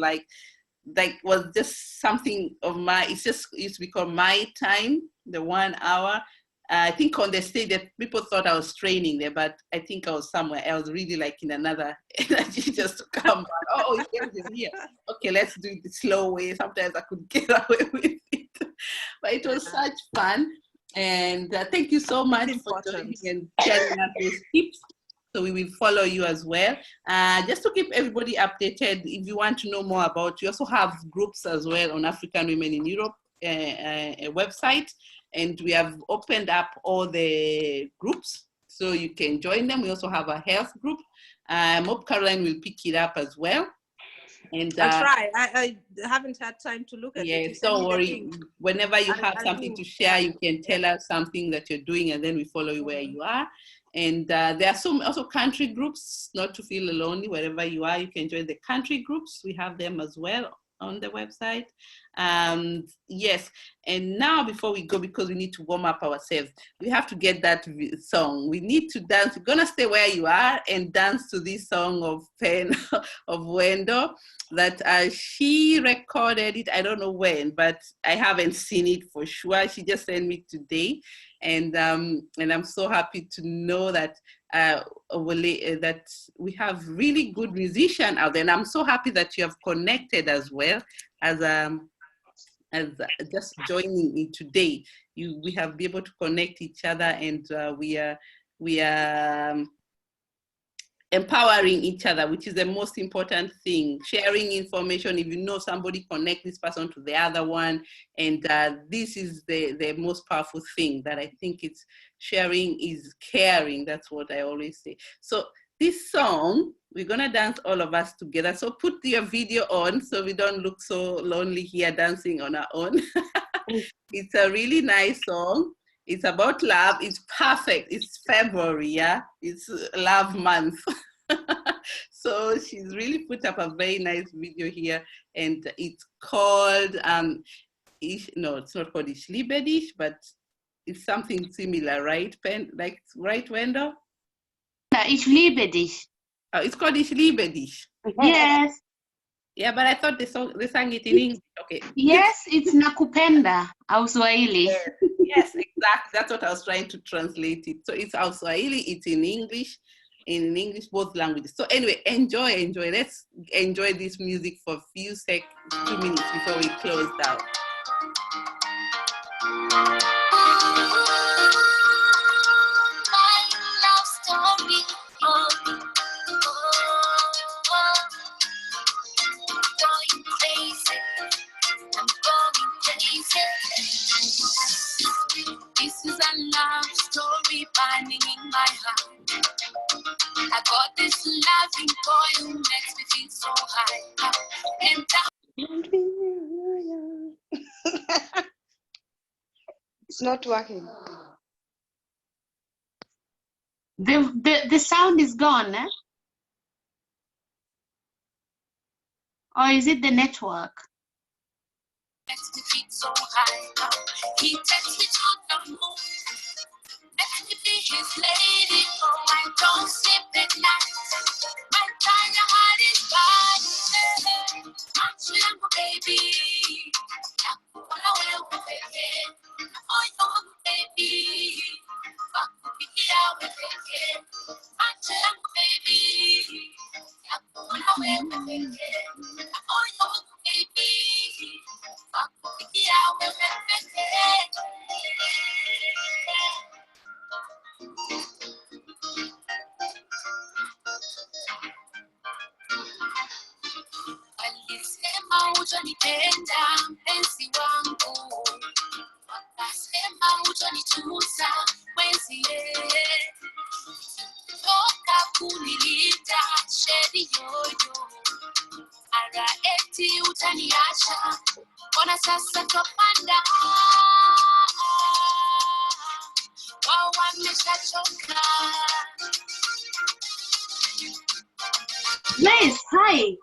was just something of it used to be called my time, the 1 hour. I think on the stage that people thought I was training there, but I think I was somewhere else, really like in another energy, just to come back. Oh, you're here. Okay, let's do it the slow way. Sometimes I could get away with it. But it was such fun. And thank you so much for joining and sharing us those tips. So we will follow you as well. Just to keep everybody updated, if you want to know more about, you also have groups as well on African women in Europe. a website, and we have opened up all the groups so you can join them. We also have a health group. I hope Caroline will pick it up as well. And I'll try. I haven't had time to look at it. Yes, don't worry. Whenever you have something to share, you can tell us something that you're doing, and then we follow you where you are. And there are some also country groups, not to feel lonely. Wherever you are, you can join the country groups. We have them as well on the website. Yes, and now before we go, because we need to warm up ourselves, we have to get that song. We need to dance. You're gonna stay where you are and dance to this song of Pen of Wendo that she recorded it. I don't know when, but I haven't seen it for sure. She just sent me today, and I'm so happy to know that that we have really good musicians out there, and I'm so happy that you have connected as well as just joining me today. We have been able to connect each other, and we are empowering each other, which is the most important thing. Sharing information. If you know somebody, connect this person to the other one, and this is the most powerful thing that I think it's sharing is caring. That's what I always say. So this song, we're gonna dance all of us together. So put your video on so we don't look so lonely here dancing on our own. It's a really nice song. It's about love. It's perfect. It's February, yeah? It's love month. So she's really put up a very nice video here, and it's called, no, it's not called Ich liebe dich, but it's something similar, right, like, right, Wendo? Ich liebe dich. Oh, it's called Ich liebe dich. Yes. Yeah, but I thought they sang it in English. Okay. Yes, it's nakupenda, au Swahili. Yes, exactly. That's what I was trying to translate it. So it's au Swahili, it's in English, both languages. So anyway, enjoy. Let's enjoy this music for a few 2 minutes before we close down. This is a love story burning in my heart. I got this loving boy who makes me feel so high. And it's not working. The sound is gone, eh? Or is it the network? Makes me feel so high. He takes me to the moon. Let me be his lady. Oh, I don't sleep at night. My tiny heart is bad. I'm baby. Oh, you baby. Alisema utanipenda mpenzi wangu, wakasema utanituza mwenzie, toka kunilinda sheri yoyo, ara eti utaniacha, ona sasa topanda, wao wameshachoka. Yes, hi.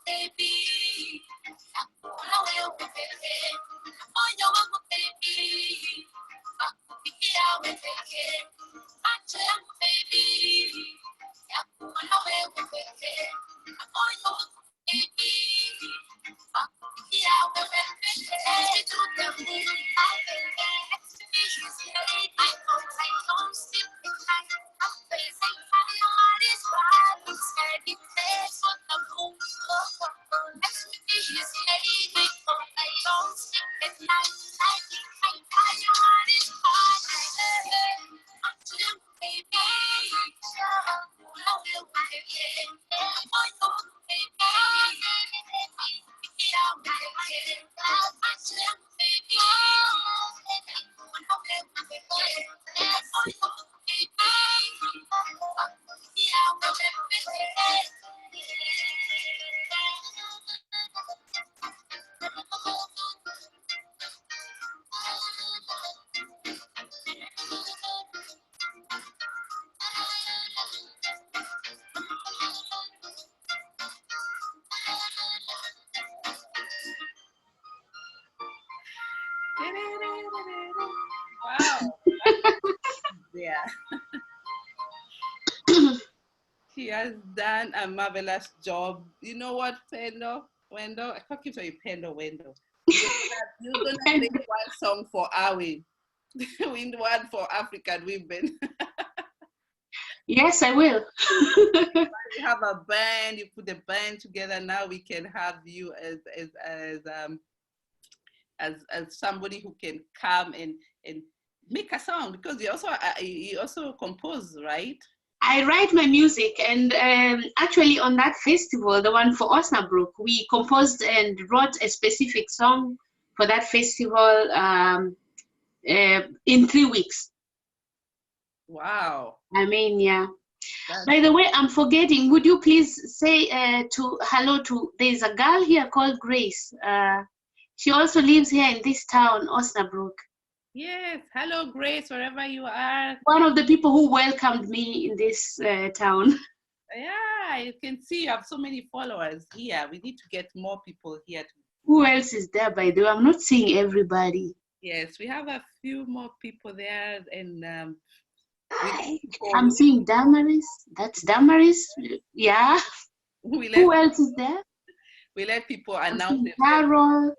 Baby, Yeah. She has done a marvelous job. You know what, Wendo? I can't keep saying Wendo. You're gonna play one song for AWE. One for African women. Yes, I will. You have a band, you put the band together. Now we can have you as somebody who can come and make a song, because you also compose, right? I write my music, and actually on that festival, the one for Osnabrück, we composed and wrote a specific song for that festival in 3 weeks. Wow. I mean, yeah. By the way, I'm forgetting. Would you please say hello to? There's a girl here called Grace. She also lives here in this town, Osnabrück. Yes. Hello, Grace, wherever you are. One of the people who welcomed me in this town. Yeah, you can see you have so many followers here. We need to get more people here. Who else is there, by the way? I'm not seeing everybody. Yes, we have a few more people there, and I'm seeing Damaris. That's Damaris. Yeah. Who else is there? We let people announce it. Carol,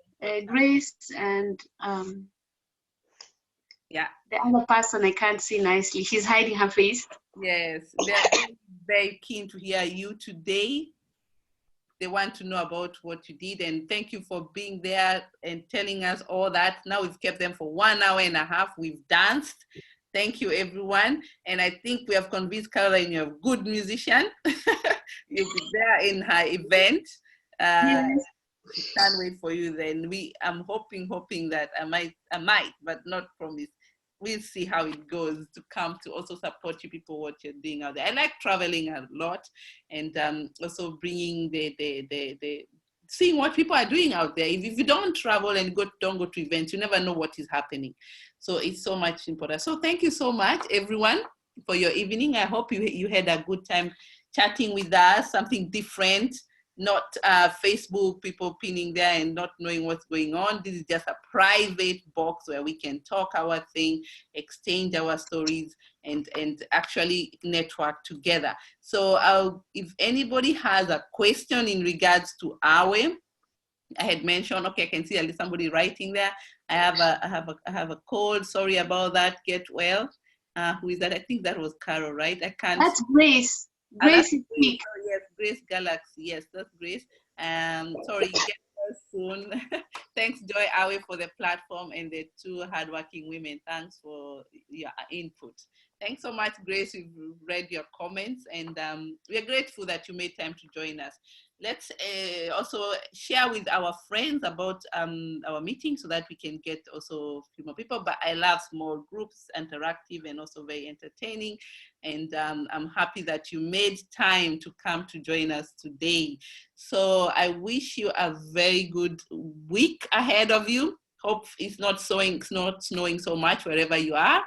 Grace, and yeah, the other person I can't see nicely. She's hiding her face. Yes, they're very keen to hear you today. They want to know about what you did, and thank you for being there and telling us all that. Now we've kept them for 1.5 hours. We've danced. Thank you, everyone. And I think we have convinced Caroline you're a good musician. You'll be there in her event. Yes. Can't wait for you then. I'm hoping that I might, but not promise. We'll see how it goes to come to also support you people, what you're doing out there. I like traveling a lot, and also bringing seeing what people are doing out there. If you don't travel and don't go to events, you never know what is happening. So it's so much important. So thank you so much, everyone, for your evening. I hope you had a good time chatting with us, something different. Not Facebook people pinning there and not knowing what's going on. This is just a private box where we can talk our thing, exchange our stories, and actually network together. So if anybody has a question in regards to AWE, I had mentioned, okay, I can see somebody writing there. I have a cold. Sorry about that. Get well. Who is that? I think that was Carol, right? I can't. That's Grace. Grace is sick. Oh, yes, Grace Galaxy. Yes, that's Grace. Sorry, get well soon. Thanks, Joy AWE, for the platform, and the two hardworking women. Thanks for your input. Thanks so much, Grace. We've read your comments, and we're grateful that you made time to join us. Let's also share with our friends about our meeting so that we can get also a few more people. But I love small groups, interactive and also very entertaining. And I'm happy that you made time to come to join us today. So I wish you a very good week ahead of you. Hope it's not snowing so much wherever you are.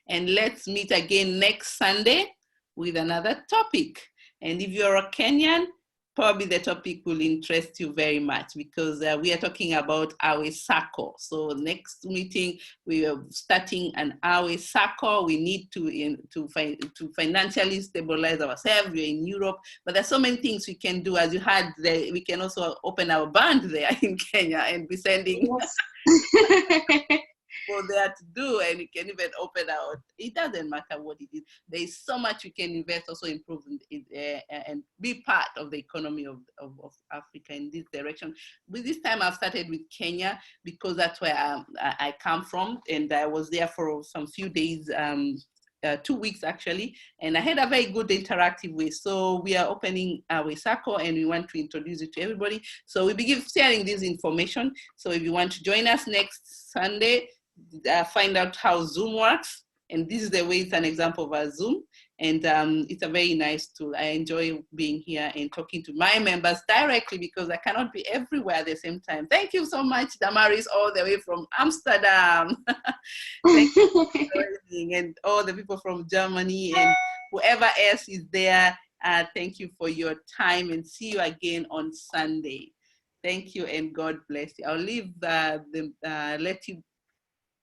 And let's meet again next Sunday with another topic. And if you're a Kenyan, probably the topic will interest you very much, because we are talking about AWE Sacco. So next meeting, we are starting an AWE Sacco. We need to financially stabilize ourselves. We're in Europe, but there's so many things we can do. As you heard, we can also open our band there in Kenya and be sending for there to do, and you can even open out. It doesn't matter what it is. There is so much you can invest, also improve and be part of the economy of Africa in this direction. With this time, I've started with Kenya because that's where I come from, and I was there for some few days. 2 weeks actually, and I had a very good interactive way. So we are opening our Sacco, and we want to introduce it to everybody. So we begin sharing this information. So if you want to join us next Sunday, find out how Zoom works. And this is the way, it's an example of a Zoom. And it's a very nice tool. I enjoy being here and talking to my members directly because I cannot be everywhere at the same time. Thank you so much, Damaris, all the way from Amsterdam. Thank you for joining, and all the people from Germany and whoever else is there. Thank you for your time, and see you again on Sunday. Thank you, and God bless you. I'll leave let you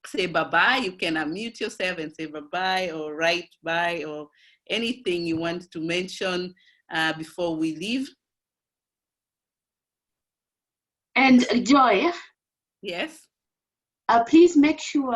say bye-bye, you can unmute yourself and say bye-bye or write bye or anything you want to mention before we leave. And Joy. Yes. Please make sure